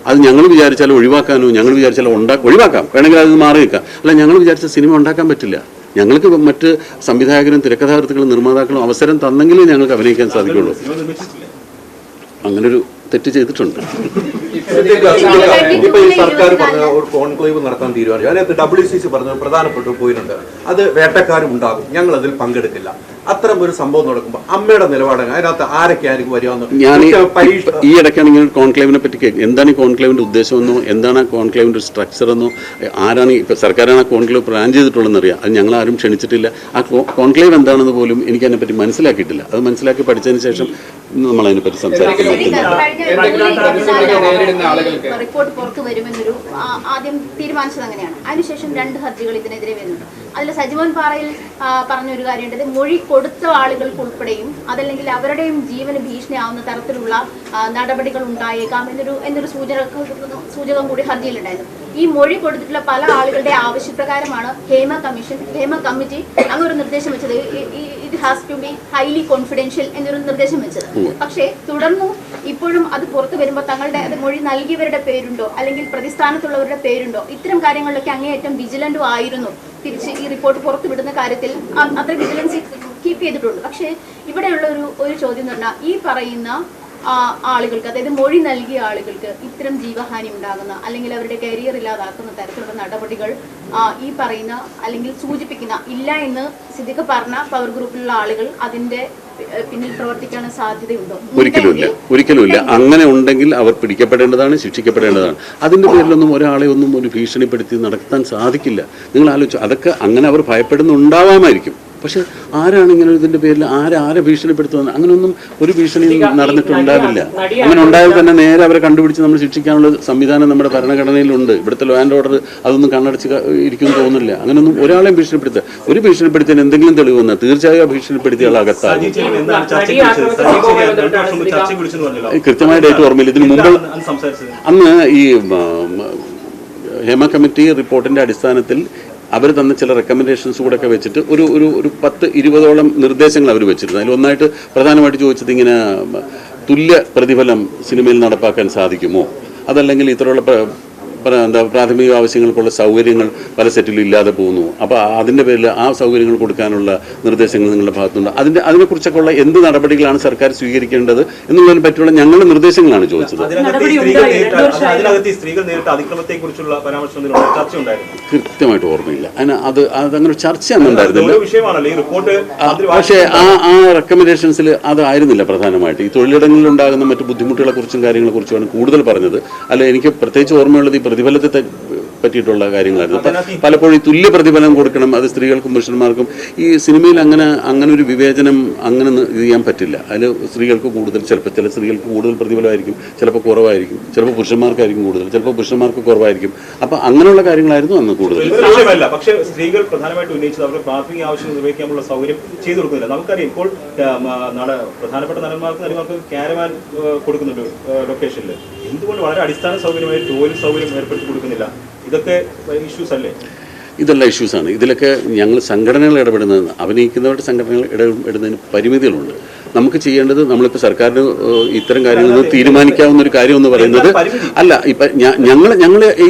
അത് ഞങ്ങൾ വിചാരിച്ചാലും ഒഴിവാക്കാനോ ഞങ്ങൾ വിചാരിച്ചാലും ഒഴിവാക്കാം, വേണമെങ്കിൽ അത് മാറി നിൽക്കാം. അല്ല, ഞങ്ങൾ വിചാരിച്ച സിനിമ ഉണ്ടാക്കാൻ പറ്റില്ല. ഞങ്ങൾക്ക് മറ്റ് സംവിധായകരും തിരക്കഥാകൃത്തുക്കളും നിർമ്മാതാക്കളും അവസരം തന്നെങ്കിലേ ഞങ്ങൾക്ക് അഭിനയിക്കാൻ സാധിക്കുള്ളൂ. അങ്ങനൊരു തെറ്റ് ചെയ്തിട്ടുണ്ട്. ഇപ്പൊ ഈ സർക്കാർ പറഞ്ഞ ഒരു കോൺക്ലേവ് നടത്താൻ തീരുമാനിച്ചു. അതിനകത്ത് WCC പറഞ്ഞ പ്രധാനപ്പെട്ട ഒരു പോയിന്റ്, അത് വേട്ടക്കാരും ഉണ്ടാകും, ഞങ്ങൾ അതിൽ പങ്കെടുക്കില്ല. അത്തരം ഒരു സംഭവം നടക്കുമ്പോൾ അമ്മയുടെ നിലപാട് അതിനകത്ത് ആരൊക്കെ ആയിരിക്കും വരുവാന്ന് ഞാൻ ഈ ഇടയ്ക്കാണ് ഇങ്ങനെ കോൺക്ലേവിനെ പറ്റി കേൾക്കുന്നത്. എന്താണ് ഈ കോൺക്ലേവിന്റെ ഉദ്ദേശമെന്നോ എന്താണ് ആ കോൺക്ലേവിന്റെ സ്ട്രക്ചർ എന്നോ ആരാണ് ഇപ്പൊ സർക്കാരാണ് ആ കോൺക്ലേവ് പ്ലാൻ ചെയ്തിട്ടുള്ളതെന്ന് അറിയാം. അത് ഞങ്ങൾ ആരും ക്ഷണിച്ചിട്ടില്ല. ആ കോൺക്ലേവ് എന്താണെന്ന് പോലും എനിക്ക് അതിനെപ്പറ്റി മനസ്സിലാക്കിയിട്ടില്ല. അത് മനസ്സിലാക്കി പഠിച്ചതിന് ശേഷം നമ്മൾ അതിനെപ്പറ്റി സംസാരിക്കാൻ റിപ്പോർട്ട് പുറത്തു വരുമെന്നൊരു ആദ്യം തീരുമാനിച്ചത് അങ്ങനെയാണ്. അതിനുശേഷം 2 ഹർജികൾ ഇതിനെതിരെ വരുന്നുണ്ട്. അതിൽ സജിമോൻ പാറയിൽ പറഞ്ഞൊരു കാര്യമുണ്ട്, മൊഴി കൊടുത്ത ആളുകൾക്ക് ഉൾപ്പെടെയും അതല്ലെങ്കിൽ അവരുടെയും ജീവന് ഭീഷണിയാവുന്ന തരത്തിലുള്ള നടപടികൾ ഉണ്ടായേക്കാം എന്നൊരു സൂചകം കൂടി ഹർജിയിലുണ്ടായിരുന്നു. ഈ മൊഴി കൊടുത്തിട്ടുള്ള പല ആളുകളുടെ ആവശ്യപ്രകാരമാണ് ഹേമ കമ്മിറ്റി അങ്ങൊരു നിർദ്ദേശം വെച്ചത്. It has to be highly confidential എന്നൊരു നിർദ്ദേശം വെച്ചത്. പക്ഷേ തുടർന്നും ഇപ്പോഴും അത് പുറത്തു വരുമ്പോൾ തങ്ങളുടെ അത് മൊഴി നൽകിയവരുടെ പേരുണ്ടോ അല്ലെങ്കിൽ പ്രതിസ്ഥാനത്തുള്ളവരുടെ പേരുണ്ടോ, ഇത്തരം കാര്യങ്ങളിലൊക്കെ അങ്ങേയറ്റം വിജിലന്റും ആയിരുന്നു. തിരിച്ച് ഈ റിപ്പോർട്ട് പുറത്തുവിടുന്ന കാര്യത്തിൽ അത്ര വിജിലൻസ് കീപ്പ് ചെയ്തിട്ടുണ്ട്. പക്ഷേ ഇവിടെയുള്ള ഒരു ചോദ്യം എന്ന് പറഞ്ഞാൽ, ഈ പറയുന്ന ആളുകൾക്ക്, അതായത് മൊഴി നൽകിയ ആളുകൾക്ക് ഇത്തരം ജീവഹാനി ഉണ്ടാകുന്ന അല്ലെങ്കിൽ അവരുടെ കരിയർ ഇല്ലാതാക്കുന്ന തരത്തിലുള്ള നടപടികൾ ഈ പറയുന്ന അല്ലെങ്കിൽ സൂചിപ്പിക്കുന്ന ഇല്ല എന്ന് സിദ്ദിഖ് പറഞ്ഞ പവർ ഗ്രൂപ്പിലുള്ള ആളുകൾ അതിന്റെ പിന്നിൽ പ്രവർത്തിക്കാൻ സാധ്യതയുണ്ടോ? ഒരിക്കലുമില്ല. അങ്ങനെ ഉണ്ടെങ്കിൽ അവർ പിടിക്കപ്പെടേണ്ടതാണ്, ശിക്ഷിക്കപ്പെടേണ്ടതാണ്. അതിന്റെ പേരിലൊന്നും ഒരാളെ ഒന്നും ഒരു ഭീഷണിപ്പെടുത്തി നടത്താൻ സാധിക്കില്ല. നിങ്ങൾ ആലോചിച്ചു, അതൊക്കെ അങ്ങനെ അവർ ഭയപ്പെടുന്നുണ്ടാവാമായിരിക്കും. പക്ഷെ ആരാണ് ഇങ്ങനെ ഇതിന്റെ പേരിൽ ആരെ ഭീഷണിപ്പെടുത്തുന്നത്? അങ്ങനെയൊന്നും ഒരു ഭീഷണി നടന്നിട്ടുണ്ടാവില്ല. അങ്ങനെ ഉണ്ടായാൽ തന്നെ നേരെ അവരെ കണ്ടുപിടിച്ച് നമ്മൾ ശിക്ഷിക്കാനുള്ള സംവിധാനം നമ്മുടെ ഭരണഘടനയിലുണ്ട്. ഇവിടുത്തെ ലോ ആൻഡ് ഓർഡർ അതൊന്നും കണ്ണടച്ച് ഇരിക്കുമെന്ന് തോന്നുന്നില്ല. അങ്ങനെയൊന്നും ഒരാളെയും ഭീഷണിപ്പെടുത്തുക, ഒരു ഭീഷണിപ്പെടുത്തിയതിന് എന്തെങ്കിലും തെളിവ് വന്നാൽ തീർച്ചയായും ഭീഷണിപ്പെടുത്തിയ ആൾ അകത്താകും. കൃത്യമായ ഡേറ്റ് ഓർമ്മയില്ല. ഇതിന് മുമ്പ് അന്ന് ഈ ഹേമ കമ്മിറ്റി റിപ്പോർട്ടിന്റെ അടിസ്ഥാനത്തിൽ അവർ തന്ന ചില റെക്കമെൻഡേഷൻസ് കൂടെ ഒക്കെ വെച്ചിട്ട് ഒരു 10-20ഓളം നിർദ്ദേശങ്ങൾ അവർ വെച്ചിരുന്നു. അതിലൊന്നായിട്ട് പ്രധാനമായിട്ട് ചോദിച്ചത് ഇങ്ങനെ തുല്യ പ്രതിഫലം സിനിമയിൽ നടപ്പാക്കാൻ സാധിക്കുമോ, അതല്ലെങ്കിൽ ഇത്തരമുള്ള പ്രാഥമിക ആവശ്യങ്ങൾക്കുള്ള സൗകര്യങ്ങൾ പല സെറ്റിലും ഇല്ലാതെ പോകുന്നു. അപ്പോൾ അതിൻ്റെ പേരിൽ ആ സൗകര്യങ്ങൾ കൊടുക്കാനുള്ള നിർദ്ദേശങ്ങൾ നിങ്ങളുടെ ഭാഗത്തുണ്ട്. അതിനെക്കുറിച്ചൊക്കെ ഉള്ള എന്ത് നടപടികളാണ് സർക്കാർ സ്വീകരിക്കേണ്ടത് എന്നുള്ളതിനെ പറ്റിയുള്ള ഞങ്ങളുടെ നിർദ്ദേശങ്ങളാണ് ചോദിച്ചത്. അതിനകത്ത് ഈ സ്ത്രീകൾ നേരിട്ട അതിക്രമത്തെ കുറിച്ചുള്ള പരാമർശം ചർച്ച ഉണ്ടായിരുന്നു. കൃത്യമായിട്ട് ഓർമ്മയില്ല. അതങ്ങനെ ചർച്ച ഒന്നുണ്ടായിരുന്നില്ല. വിഷയമാണല്ലോ ഈ റിപ്പോർട്ട്. പക്ഷേ ആ റെക്കമെൻഡേഷൻസിൽ അതായിരുന്നില്ല പ്രധാനമായിട്ട്. ഈ തൊഴിലിടങ്ങളിൽ ഉണ്ടാകുന്ന മറ്റു ബുദ്ധിമുട്ടുകളെ കുറിച്ചും കാര്യങ്ങളെ കുറിച്ചുമാണ് കൂടുതൽ പറഞ്ഞത്. അല്ല, എനിക്ക് പ്രത്യേകിച്ച് ഓർമ്മയുള്ളത് ഈ പ്രതിഫലത്തെ പറ്റിയിട്ടുള്ള കാര്യങ്ങളായിരുന്നു. പലപ്പോഴും ഈ തുല്യ പ്രതിഫലം കൊടുക്കണം, അത് സ്ത്രീകൾക്കും പുരുഷന്മാർക്കും. ഈ സിനിമയിൽ അങ്ങനെ ഒരു വിവേചനം അങ്ങനെ ഇത് ചെയ്യാൻ പറ്റില്ല. അതിൽ സ്ത്രീകൾക്ക് കൂടുതൽ, ചില സ്ത്രീകൾക്ക് കൂടുതൽ പ്രതിഫലമായിരിക്കും, ചിലപ്പോൾ കുറവായിരിക്കും, ചിലപ്പോൾ പുരുഷന്മാർക്കായിരിക്കും കൂടുതൽ, ചിലപ്പോൾ പുരുഷന്മാർക്ക് കുറവായിരിക്കും. അപ്പോൾ അങ്ങനെയുള്ള കാര്യങ്ങളായിരുന്നു അന്ന് കൂടുതൽ. പക്ഷേ സ്ത്രീകൾ പ്രധാനമായിട്ട് ഉന്നയിച്ചത് അവരുടെ പ്രാഥമിക ആവശ്യങ്ങൾ നിർവഹിക്കാനുള്ള സൗകര്യം ചെയ്തു കൊടുക്കുന്നില്ല. നമുക്കറിയാം ഇപ്പോൾ പ്രധാനപ്പെട്ട നടിമാർക്ക് കാരവാൻ കൊടുക്കുന്നുണ്ട് ലൊക്കേഷനിൽ. എന്തുകൊണ്ട് വളരെ അടിസ്ഥാന സൗകര്യമായി ടോയ്ലറ്റ് സൗകര്യം ഏർപ്പെടുത്തി കൊടുക്കുന്നില്ല? ഇതൊക്കെ ഇഷ്യൂസ് അല്ലേ? ഇതെല്ലാം ഇഷ്യൂസാണ്. ഇതിലൊക്കെ ഞങ്ങൾ സംഘടനകൾ ഇടപെടുന്നത്, അഭിനയിക്കുന്നവരുടെ സംഘടനകൾ ഇടപെടുന്നതിന് പരിമിതികളുണ്ട്. നമുക്ക് ചെയ്യേണ്ടത്, നമ്മളിപ്പോൾ സർക്കാരിന് ഇത്തരം കാര്യങ്ങൾ തീരുമാനിക്കാവുന്ന ഒരു കാര്യം എന്ന് പറയുന്നത് അല്ല. ഇപ്പം ഞങ്ങൾ ഈ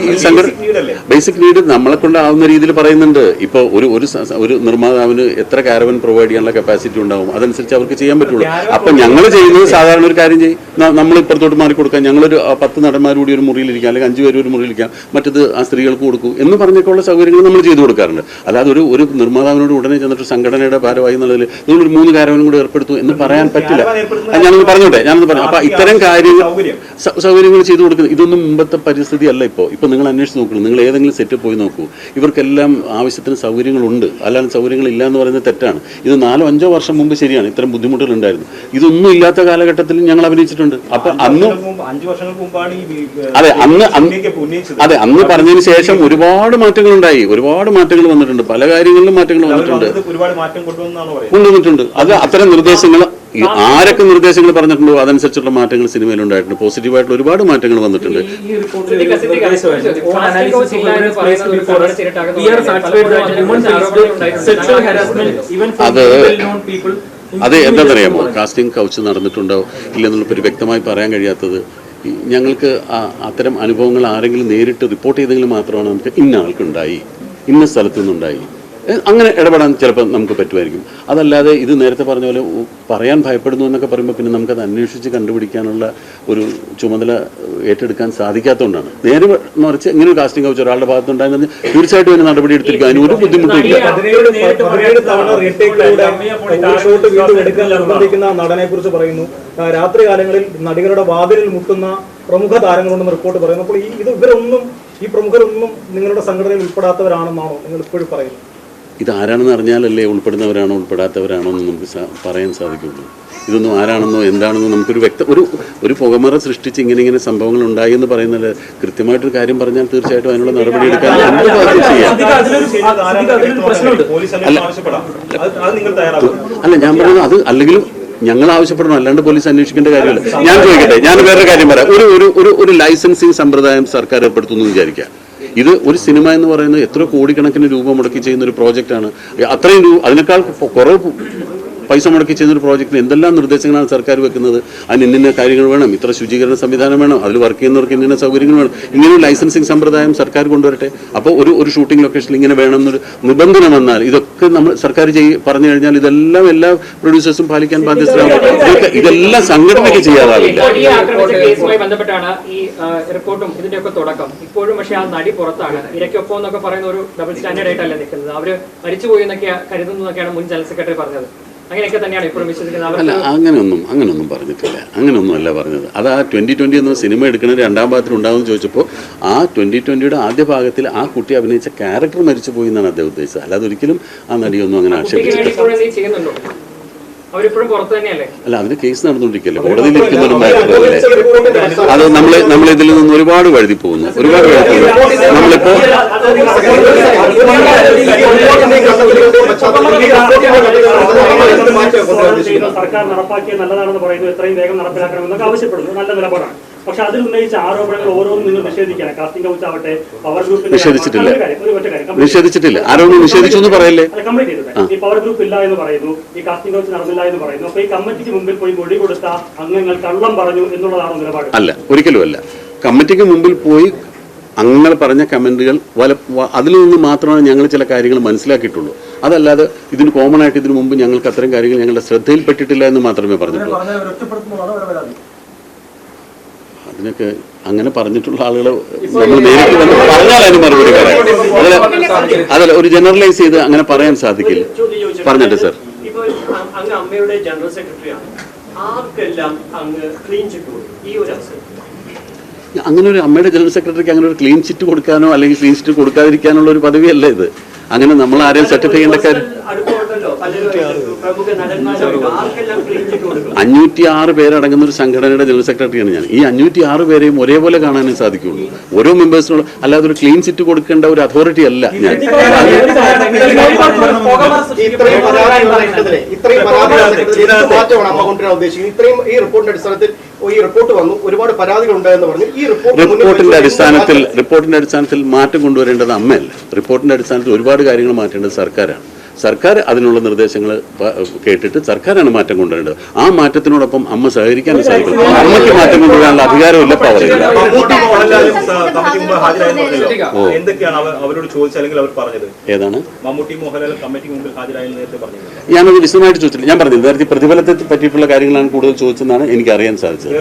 ബേസിക് നീഡ് നമ്മളെ കൊണ്ടാവുന്ന രീതിയിൽ പറയുന്നുണ്ട്. ഇപ്പോൾ ഒരു നിർമ്മാതാവിന് എത്ര കാരവൻ പ്രൊവൈഡ് ചെയ്യാനുള്ള കപ്പാസിറ്റി ഉണ്ടാവും, അതനുസരിച്ച് അവർക്ക് ചെയ്യാൻ പറ്റുള്ളൂ. അപ്പം ഞങ്ങൾ ചെയ്യുന്നത് സാധാരണ ഒരു കാര്യം ചെയ്യും, നമ്മൾ ഇപ്പുറത്തോട്ട് മാറിക്കൊടുക്കാം, ഞങ്ങളൊരു 10 നടന്മാരുകൂടി ഒരു മുറിയിലിരിക്കാം, അല്ലെങ്കിൽ 5 പേര് ഒരു മുറിയിലിരിക്കാം, മറ്റത് ആ സ്ത്രീകൾക്ക് കൊടുക്കും എന്ന് പറഞ്ഞൊക്കെയുള്ള സൗകര്യങ്ങൾ നമ്മൾ ചെയ്തു കൊടുക്കാറുണ്ട്. അല്ലാതെ ഒരു നിർമ്മാതാവിനോട് ഉടനെ ചെന്നിട്ട് സംഘടനയുടെ ഭാരമായി എന്നുള്ളതിൽ നിങ്ങളൊരു 3 കാരവനും കൂടി ഏർപ്പെടുത്തും എന്ന് പറയാൻ പറ്റില്ല. ഞാനൊന്ന് പറഞ്ഞോട്ടെ. അപ്പൊ ഇത്തരം സൗകര്യങ്ങൾ ചെയ്തു കൊടുക്കുന്നത് ഇതൊന്നും മുമ്പത്തെ പരിസ്ഥിതി അല്ല. ഇപ്പൊ നിങ്ങൾ അന്വേഷിച്ച് നോക്കണം, നിങ്ങൾ ഏതെങ്കിലും സെറ്റ് പോയി നോക്കൂ, ഇവർക്കെല്ലാം ആവശ്യത്തിന് സൗകര്യങ്ങളുണ്ട്. അല്ലാതെ സൗകര്യങ്ങൾ ഇല്ല എന്ന് പറയുന്നത് തെറ്റാണ്. ഇത് 4-5 വർഷം മുമ്പ് ശരിയാണ്, ഇത്തരം ബുദ്ധിമുട്ടുകൾ ഉണ്ടായിരുന്നു. ഇതൊന്നും ഇല്ലാത്ത കാലഘട്ടത്തിൽ ഞങ്ങൾ അഭിനയിച്ചിട്ടുണ്ട്. അപ്പൊ അന്ന് 5 വർഷങ്ങൾക്ക് മുമ്പാണ് അന്ന് പറഞ്ഞതിന് ശേഷം ഒരുപാട് മാറ്റങ്ങൾ ഉണ്ടായി, ഒരുപാട് മാറ്റങ്ങൾ വന്നിട്ടുണ്ട്, പല കാര്യങ്ങളിലും മാറ്റങ്ങൾ വന്നിട്ടുണ്ട്, കൊണ്ടുവന്നിട്ടുണ്ട്. അത് അത്തരം നിർദ്ദേശങ്ങൾ ആരൊക്കെ നിർദ്ദേശങ്ങൾ പറഞ്ഞിട്ടുണ്ടോ അതനുസരിച്ചുള്ള മാറ്റങ്ങൾ സിനിമയിൽ ഉണ്ടായിട്ടുണ്ട്. പോസിറ്റീവായിട്ടുള്ള ഒരുപാട് മാറ്റങ്ങൾ വന്നിട്ടുണ്ട്. അത് എന്താണെന്നറിയാമോ, കാസ്റ്റിംഗ് കൗച്ച് നടന്നിട്ടുണ്ടോ ഇല്ലെന്നുള്ള ഒരു വ്യക്തമായി പറയാൻ കഴിയാത്തത്. ഞങ്ങൾക്ക് അത്തരം അനുഭവങ്ങൾ ആരെങ്കിലും നേരിട്ട് റിപ്പോർട്ട് ചെയ്തെങ്കിൽ മാത്രമാണ് നമുക്ക് ഇന്ന ആൾക്കുണ്ടായി, ഇന്ന സ്ഥലത്തു നിന്നുണ്ടായി, അങ്ങനെ ഇടപെടാൻ ചിലപ്പോൾ നമുക്ക് പറ്റുമായിരിക്കും. അതല്ലാതെ ഇത് നേരത്തെ പറഞ്ഞ പോലെ പറയാൻ ഭയപ്പെടുന്നു എന്നൊക്കെ പറയുമ്പോൾ പിന്നെ നമുക്കത് അന്വേഷിച്ച് കണ്ടുപിടിക്കാനുള്ള ഒരു ചുമതല ഏറ്റെടുക്കാൻ സാധിക്കാത്തതുകൊണ്ടാണ്. നേരെ മറിച്ച് ഇങ്ങനെ ഒരു കാസ്റ്റിംഗ് കൗച്ച് ഒരാളുടെ ഭാഗത്തുണ്ടായെന്ന് തീർച്ചയായിട്ടും അതിന് നടപടി എടുത്തിരിക്കും, അതിന് ഒരു ബുദ്ധിമുട്ടില്ല. നടനെ കുറിച്ച് പറയുന്നു, രാത്രി കാലങ്ങളിൽ നടികളുടെ വാതിലിൽ മുട്ടുന്ന പ്രമുഖ താരങ്ങളുണ്ടെന്ന് റിപ്പോർട്ട് പറയുന്നു. അപ്പോൾ ഈ പ്രമുഖരൊന്നും നിങ്ങളുടെ സംഘടനയിൽ ഉൾപ്പെടാത്തവരാണെന്നാണോ നിങ്ങൾ ഇപ്പോഴും പറയുന്നത്? ഇതാരാണെന്ന് അറിഞ്ഞാലല്ലേ ഉൾപ്പെടുന്നവരാണോ ഉൾപ്പെടാത്തവരാണോ എന്ന് നമുക്ക് പറയാൻ സാധിക്കുള്ളൂ. ഇതൊന്നും ആരാണെന്നോ എന്താണെന്നോ നമുക്കൊരു ഒരു പുകമറ സൃഷ്ടിച്ച് ഇങ്ങനെ സംഭവങ്ങൾ ഉണ്ടായി എന്ന് പറയുന്നത് കൃത്യമായിട്ടൊരു കാര്യം പറഞ്ഞാൽ തീർച്ചയായിട്ടും അതിനുള്ള നടപടി എടുക്കാൻ അല്ല ഞാൻ പറയുന്നത്. അത് അല്ലെങ്കിലും ഞങ്ങൾ ആവശ്യപ്പെടണം, അല്ലാണ്ട് പോലീസ് അന്വേഷിക്കേണ്ട കാര്യമില്ല. ഞാൻ ചോദിക്കട്ടെ, ഞാൻ വേറൊരു കാര്യം പറയാം. ഒരു ലൈസൻസിങ് സമ്പ്രദായം സർക്കാർ ഏർപ്പെടുത്തുന്നു വിചാരിക്കുക. ഇത് ഒരു സിനിമ എന്ന് പറയുന്നത് എത്ര കോടിക്കണക്കിന് രൂപ മുടക്കി ചെയ്യുന്ന ഒരു പ്രോജക്റ്റാണ്. അത്രയും അതിനേക്കാൾ കുറവ് പൈസ മുടക്കി ചെയ്യുന്ന ഒരു പ്രോജക്റ്റിന് എന്തെല്ലാം നിർദ്ദേശങ്ങളാണ് സർക്കാർ വെക്കുന്നത്. അതിന് ഇന്ന കാര്യങ്ങൾ വേണം, ഇത്ര ശുചീകരണ സംവിധാനം വേണം, അതിൽ വർക്ക് ചെയ്യുന്നവർക്ക് ഇന്ന സൗകര്യങ്ങൾ വേണം, ഇങ്ങനെ ലൈസൻസിങ് സമ്പ്രദായം സർക്കാർ കൊണ്ടുവരട്ടെ. അപ്പോൾ ഒരു ഷൂട്ടിംഗ് ലൊക്കേഷനിൽ ഇങ്ങനെ വേണമെന്നൊരു നിബന്ധന വന്നാൽ ഇതൊക്കെ നമ്മൾ സർക്കാർ പറഞ്ഞു കഴിഞ്ഞാൽ ഇതെല്ലാം എല്ലാ പ്രൊഡ്യൂസേഴ്സും പാലിക്കാൻ ബാധ്യസ്ഥരാകും. ഇതെല്ലാം സംഘടനയ്ക്ക് ചെയ്യാതാവില്ല. കേസുമായി ബന്ധപ്പെട്ടാണ് ഈ റിപ്പോർട്ടും ഇതിന്റെയൊക്കെ തുടക്കം. ഇപ്പോഴും പക്ഷേ ആ നടി പുറത്താണ്. ഇരയ്ക്കൊപ്പം എന്നൊക്കെ പറയുന്ന ഒരു ഡബിൾ സ്റ്റാൻഡേർഡ് ആയിട്ടല്ല നിൽക്കുന്നത്. അവര് മരിച്ചുപോയി എന്നൊക്കെ കരുതുന്നതൊക്കെയാണ് മുൻ ജനറൽ സെക്രട്ടറി പറഞ്ഞത്. അങ്ങനെയൊക്കെ തന്നെയാണ് ഇപ്പോഴും വിശ്വസിക്കുന്നത്. അല്ല, അങ്ങനെയൊന്നും പറഞ്ഞിട്ടില്ല. അങ്ങനെയൊന്നും അല്ല പറഞ്ഞത്. അത് ആ 2020 എന്ന സിനിമ എടുക്കുന്ന 2ാം ഭാഗത്തിൽ ഉണ്ടാകുമെന്ന് ചോദിച്ചപ്പോൾ ആ 2020യുടെ ആദ്യ ഭാഗത്തിൽ ആ കുട്ടി അഭിനയിച്ച ക്യാരക്ടർ മരിച്ചുപോയി എന്നാണ് അദ്ദേഹം ഉദ്ദേശിച്ചത്. അല്ലാതെ ഒരിക്കലും ആ നടിയൊന്നും അങ്ങനെ ആക്ഷേപിച്ചിട്ടില്ല. അല്ല, അതിന് കേസ് നടന്നുകൊണ്ടിരിക്കല്ലേ, കോടതിയിൽ ഇരിക്കുന്നവരുമായിട്ടല്ലേ. അത് നമ്മളിതിൽ നിന്ന് ഒരുപാട് വഴുതി പോകുന്നു. നമ്മളിപ്പോ സർക്കാർ നടപ്പാക്കിയ നല്ലതാണെന്ന് പറയുന്നു, എത്രയും വേഗം നടപ്പിലാക്കണമെന്നൊക്കെ ആവശ്യപ്പെടുന്നു. നല്ല നിലപാടാണ്. പക്ഷെ അതിൽ ഉന്നയിച്ച ആരോപണങ്ങൾ ഓരോന്നും നിങ്ങൾ നിഷേധിക്കണം. കാസ്റ്റിംഗ് കൗച്ച് ആവട്ടെ, പവർ ഗ്രൂപ്പ് നിഷേധിച്ചിട്ടില്ല. ആരോപണം നിഷേധിച്ചു എന്ന് പറയല്ലേ. കംപ്ലീറ്റ് ചെയ്തിട്ട് ഈ പവർ ഗ്രൂപ്പ് ഇല്ല എന്ന് പറയുന്നു, ഈ കാസ്റ്റിംഗ് കൗച്ച് നടന്നില്ല എന്ന് പറയുന്നു. അപ്പൊ ഈ കമ്മിറ്റിക്ക് മുമ്പിൽ പോയി മൊഴി കൊടുത്ത അംഗങ്ങൾ കള്ളം പറഞ്ഞു എന്നുള്ളതാണോ നിലപാട്? അല്ല, ഒരിക്കലും അല്ല. കമ്മിറ്റിക്ക് മുമ്പിൽ പോയി അങ്ങനെ പറഞ്ഞ കമൻറ്റുകൾ അതിൽ നിന്ന് മാത്രമാണ് ഞങ്ങൾ ചില കാര്യങ്ങൾ മനസ്സിലാക്കിയിട്ടുള്ളൂ. അതല്ലാതെ ഇതിന് കോമൺ ആയിട്ട് ഇതിനു മുമ്പ് ഞങ്ങൾക്ക് അത്തരം കാര്യങ്ങൾ ഞങ്ങളുടെ ശ്രദ്ധയിൽപ്പെട്ടിട്ടില്ല എന്ന് മാത്രമേ പറഞ്ഞിട്ടുള്ളൂ. അതിനൊക്കെ അങ്ങനെ പറഞ്ഞിട്ടുള്ള ആളുകൾ നമ്മൾ നേരിട്ട് വന്ന് പറഞ്ഞാൽ അതിന് മറുപടി പറയാം. അതല്ല ഒരു ജനറലൈസ് ചെയ്ത് അങ്ങനെ പറയാൻ സാധിക്കില്ല. പറഞ്ഞിട്ട് സാർ, അങ്ങ് അമ്മയുടെ ജനറൽ സെക്രട്ടറിയാണ്, ആർക്കെല്ലാം അങ്ങ് ക്ലീൻ ചിറ്റ് കൊടുക്കും ഈ ഒരു അവസരം? അങ്ങനെ ഒരു അമ്മയുടെ ജനറൽ സെക്രട്ടറിക്ക് അങ്ങനെ ഒരു ക്ലീൻ ചിറ്റ് കൊടുക്കാനോ അല്ലെങ്കിൽ ക്ലീൻ ചിറ്റ് കൊടുക്കാതിരിക്കാനുള്ള ഒരു പദവിയല്ല ഇത്. അങ്ങനെ നമ്മൾ ആരെയും സർട്ടിഫൈ ചെയ്യേണ്ട കാര്യം. 506 പേരടങ്ങുന്ന ഒരു സംഘടനയുടെ ജനറൽ സെക്രട്ടറിയാണ് ഞാൻ. ഈ 506 പേരെയും ഒരേപോലെ കാണാനേ സാധിക്കുള്ളൂ, ഓരോ മെമ്പേഴ്സിനുള്ള. അല്ലാതെ ഒരു ക്ലീൻ ചിറ്റ് കൊടുക്കേണ്ട ഒരു അതോറിറ്റി അല്ല ഞാൻ. ഈ റിപ്പോർട്ടിന്റെ അടിസ്ഥാനത്തിൽ ഈ റിപ്പോർട്ട് വന്നു, ഒരുപാട് പരാതികൾ ഉണ്ടായെന്ന് പറഞ്ഞു. ഈ റിപ്പോർട്ടിന്റെ അടിസ്ഥാനത്തിൽ മാറ്റം കൊണ്ടുവരേണ്ടത് അമ്മയല്ല. റിപ്പോർട്ടിന്റെ അടിസ്ഥാനത്തിൽ ഒരുപാട് കാര്യങ്ങൾ മാറ്റേണ്ടത് സർക്കാരാണ്. സർക്കാർ അതിനുള്ള നിർദ്ദേശങ്ങൾ കേട്ടിട്ട് സർക്കാരാണ് മാറ്റം കൊണ്ടുവരേണ്ടത്. ആ മാറ്റത്തിനോടൊപ്പം അമ്മ സഹകരിക്കാൻ സാധിക്കും. അമ്മയ്ക്ക് മാറ്റം കൊണ്ടുവരാനുള്ള അധികാരമില്ല, പവറില്ല. എന്തൊക്കെയാണ് അവരോട് ചോദിച്ചത് അല്ലെങ്കിൽ അവർ പറഞ്ഞത്? ഏതാണ്? മമ്മൂട്ടി മോഹൻലാൽ കമ്മിറ്റിക്ക് മുമ്പിൽ ഹാജരായെന്ന് നേരത്തെ പറഞ്ഞത്. ഞാനത് വിശദമായിട്ട് ചോദിച്ചില്ല. ഞാൻ പറഞ്ഞില്ല, നേരത്തെ പ്രതിഫലത്തെ പറ്റിയിട്ടുള്ള കാര്യങ്ങളാണ് കൂടുതൽ ചോദിച്ചതെന്നാണ് എനിക്ക് അറിയാൻ സാധിച്ചത്.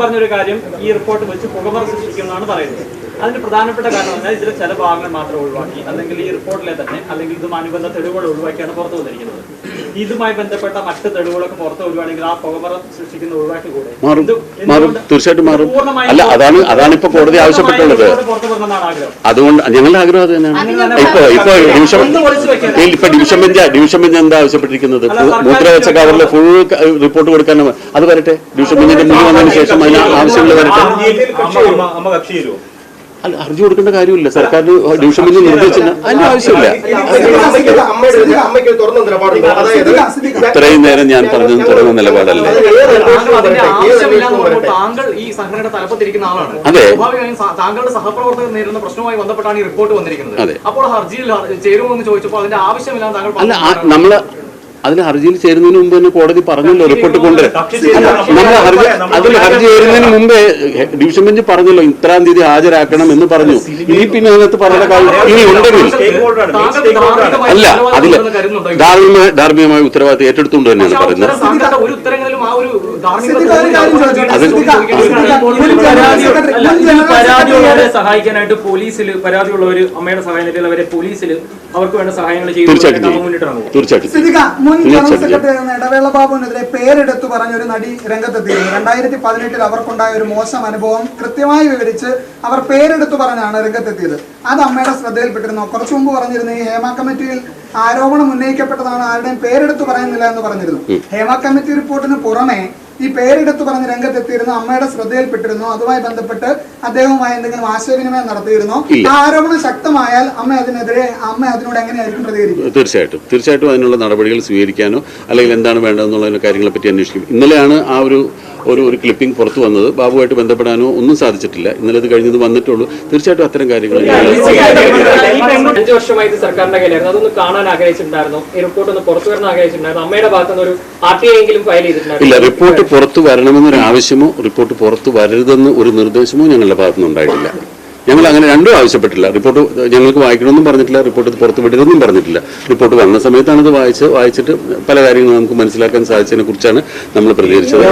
പറഞ്ഞൊരു കാര്യം, ഈ റിപ്പോർട്ട് വെച്ച് പുകമറ സൃഷ്ടിക്കുമെന്നാണ് പറയുന്നത്. അതിന്റെ പ്രധാനപ്പെട്ട കാരണം പറഞ്ഞാൽ ഇതിലെ ചില ഭാഗങ്ങൾ മാത്രം ഒഴിവാക്കി, അല്ലെങ്കിൽ ഈ റിപ്പോർട്ടിലെ തന്നെ അല്ലെങ്കിൽ ഇതുമായി അനുബന്ധ തെളിവുകൾ ഒഴിവാക്കിയാണ് പുറത്തു വന്നിരിക്കുന്നത്. ഇതുമായി ബന്ധപ്പെട്ട മറ്റ് തെളിവുകളൊക്കെ പുറത്ത് ഒഴിവാണെങ്കിൽ ആ പുകമറ സൃഷ്ടിക്കുന്ന ഒഴിവാക്കി കൂടെ മാറും, തീർച്ചയായിട്ടും മാറും. അല്ല, അതാണ് ഇപ്പൊ കോടതി ആവശ്യപ്പെട്ടുള്ളത്. അതുകൊണ്ട് ഞങ്ങളുടെ ആഗ്രഹം അത് തന്നെയാണ്. ഇപ്പൊ ഡിവിഷൻ ബെഞ്ച് എന്താ ആവശ്യപ്പെട്ടിരിക്കുന്നത്? മുദ്ര വെച്ച കവറിൽ ഫുൾ റിപ്പോർട്ട് കൊടുക്കാൻ അത് വരട്ടെ. ഡിവിഷൻ ബെഞ്ചിന്റെ മുന്നിൽ വന്നതിന് ശേഷം അതിന് ആവശ്യങ്ങൾ വരട്ടെ. അല്ല, ഹർജി കൊടുക്കേണ്ട കാര്യമില്ല. സർക്കാരിന് ഡിവിഷൻ ബെഞ്ച് നിർദ്ദേശിച്ചില്ല, അതിന്റെ ആവശ്യമില്ല. ഇത്രയും നേരം ഞാൻ പറഞ്ഞത് തുറന്ന നിലപാടല്ല. താങ്കൾ ഈ സംഘടനയുടെ തലപ്പത്തിരിക്കുന്ന ആളാണ്. അതെ, താങ്കളുടെ സഹപ്രവർത്തകർ നേരിടുന്ന പ്രശ്നവുമായി ബന്ധപ്പെട്ടാണ് ഈ റിപ്പോർട്ട് വന്നിരിക്കുന്നത്. അപ്പോൾ ഹർജിയിൽ ചേരുമോ എന്ന് ചോദിച്ചപ്പോൾ അതിന്റെ ആവശ്യമില്ലാന്ന് താങ്കൾ അല്ല, നമ്മള് അതിൽ ഹർജിയിൽ ചേരുന്നതിന് മുമ്പ് തന്നെ കോടതി പറഞ്ഞല്ലോ റിപ്പോർട്ട് കൊണ്ട്. അതിൽ ഹർജി ചേരുന്നതിന് മുമ്പേ ഡിവിഷൻ ബെഞ്ച് പറഞ്ഞല്ലോ ഇത്രാം തീയതി ഹാജരാക്കണം എന്ന് പറഞ്ഞു. ഇനി പിന്നെ അതിനകത്ത് പറയുന്ന കാര്യം ഇനി ഉണ്ടെങ്കിൽ അല്ല, അതില് ധാർമ്മികമായ ഉത്തരവാദിത്തം ഏറ്റെടുത്തുകൊണ്ട് തന്നെയാണ് പറയുന്നത്. പരാതിയുള്ളവരെ സഹായിക്കാനായിട്ട് പോലീസിൽ പരാതിയുള്ളവർ അമ്മയുടെ സഹായം അവരെ പോലീസിൽ അവർക്ക് വേണ്ട സഹായങ്ങൾ തീർച്ചയായിട്ടും. മുൻ ജനറൽ സെക്രട്ടറി ഇടവേള ബാബുവിനെതിരെ പേരെടുത്തു പറഞ്ഞ ഒരു നടി രംഗത്തെത്തിയിരുന്നു. 2018 അവർക്കുണ്ടായ ഒരു മോശം അനുഭവം കൃത്യമായി വിവരിച്ച് അവർ പേരെടുത്തു പറഞ്ഞാണ് രംഗത്തെത്തിയത്. അത് അമ്മയുടെ ശ്രദ്ധയിൽപ്പെട്ടിരുന്നു. കുറച്ചു മുമ്പ് പറഞ്ഞിരുന്നു ഈ ഹേമ കമ്മിറ്റിയിൽ ആരോപണം ഉന്നയിക്കപ്പെട്ടതാണ്, ആരുടെയും പേരെടുത്ത് പറയുന്നില്ല എന്ന് പറഞ്ഞിരുന്നു. ഹേമ കമ്മിറ്റി റിപ്പോർട്ടിന് പുറമെ ഈ പേരെടുത്ത് പറഞ്ഞ് രംഗത്തെത്തിയിരുന്നു, അമ്മയുടെ ശ്രദ്ധയിൽപ്പെട്ടിരുന്നു. അതുമായി ബന്ധപ്പെട്ട് അദ്ദേഹവുമായി എന്തെങ്കിലും ആശയവിനിമയം നടത്തിയിരുന്നോ? ആ ആരോപണം ശക്തമായാൽ അമ്മ അതിനോട് എങ്ങനെയായിരിക്കും പ്രതികരിക്കുക? തീർച്ചയായിട്ടും അതിനുള്ള നടപടികൾ സ്വീകരിക്കാനോ അല്ലെങ്കിൽ എന്താണ് വേണ്ടതെന്നുള്ള കാര്യങ്ങളെ പറ്റി അന്വേഷിക്കും. ഇന്നലെയാണ് ആ ഒരു ക്ലിപ്പിംഗ് പുറത്തു വന്നത്. ബാബുവായിട്ട് ബന്ധപ്പെടാനോ ഒന്നും സാധിച്ചിട്ടില്ല. ഇന്നലെ അത് കഴിഞ്ഞത് വന്നിട്ടുള്ളൂ. തീർച്ചയായിട്ടും അത്തരം കാര്യങ്ങൾ 5 വർഷമായി ഇത് സർക്കാരിന്റെ കയ്യിലായിരുന്നു. അതൊന്ന് കാണാൻ ആഗ്രഹിച്ചിട്ടുണ്ടായിരുന്നു. ഈ റിപ്പോർട്ട് ഒന്ന് പുറത്തു വരണം ആഗ്രഹിച്ചിട്ടുണ്ടായിരുന്നു. അമ്മയുടെ ഭാഗത്തുനിന്ന് ഒരു RTI എങ്കിലും ഫയൽ ചെയ്തിട്ടുണ്ടായിരുന്നു. ഇല്ല, റിപ്പോർട്ട് പുറത്തു വരണമെന്നൊരു ആവശ്യമോ റിപ്പോർട്ട് പുറത്തു വരരുതെന്ന് ഒരു നിർദ്ദേശമോ ഞങ്ങളുടെ ഭാഗത്തുനിന്ന് ഉണ്ടായിട്ടില്ല. ഞങ്ങൾ അങ്ങനെ രണ്ടും ആവശ്യപ്പെട്ടില്ല. റിപ്പോർട്ട് ഞങ്ങൾക്ക് വായിക്കണമെന്നും പറഞ്ഞിട്ടില്ല, റിപ്പോർട്ട് പുറത്ത് വിടരുതെന്നും പറഞ്ഞിട്ടില്ല. റിപ്പോർട്ട് വന്ന സമയത്താണ് ഇത് വായിച്ചിട്ട് പല കാര്യങ്ങളും നമുക്ക് മനസ്സിലാക്കാൻ സാധിച്ചതിനെ കുറിച്ചാണ് നമ്മൾ പ്രതികരിച്ചത്.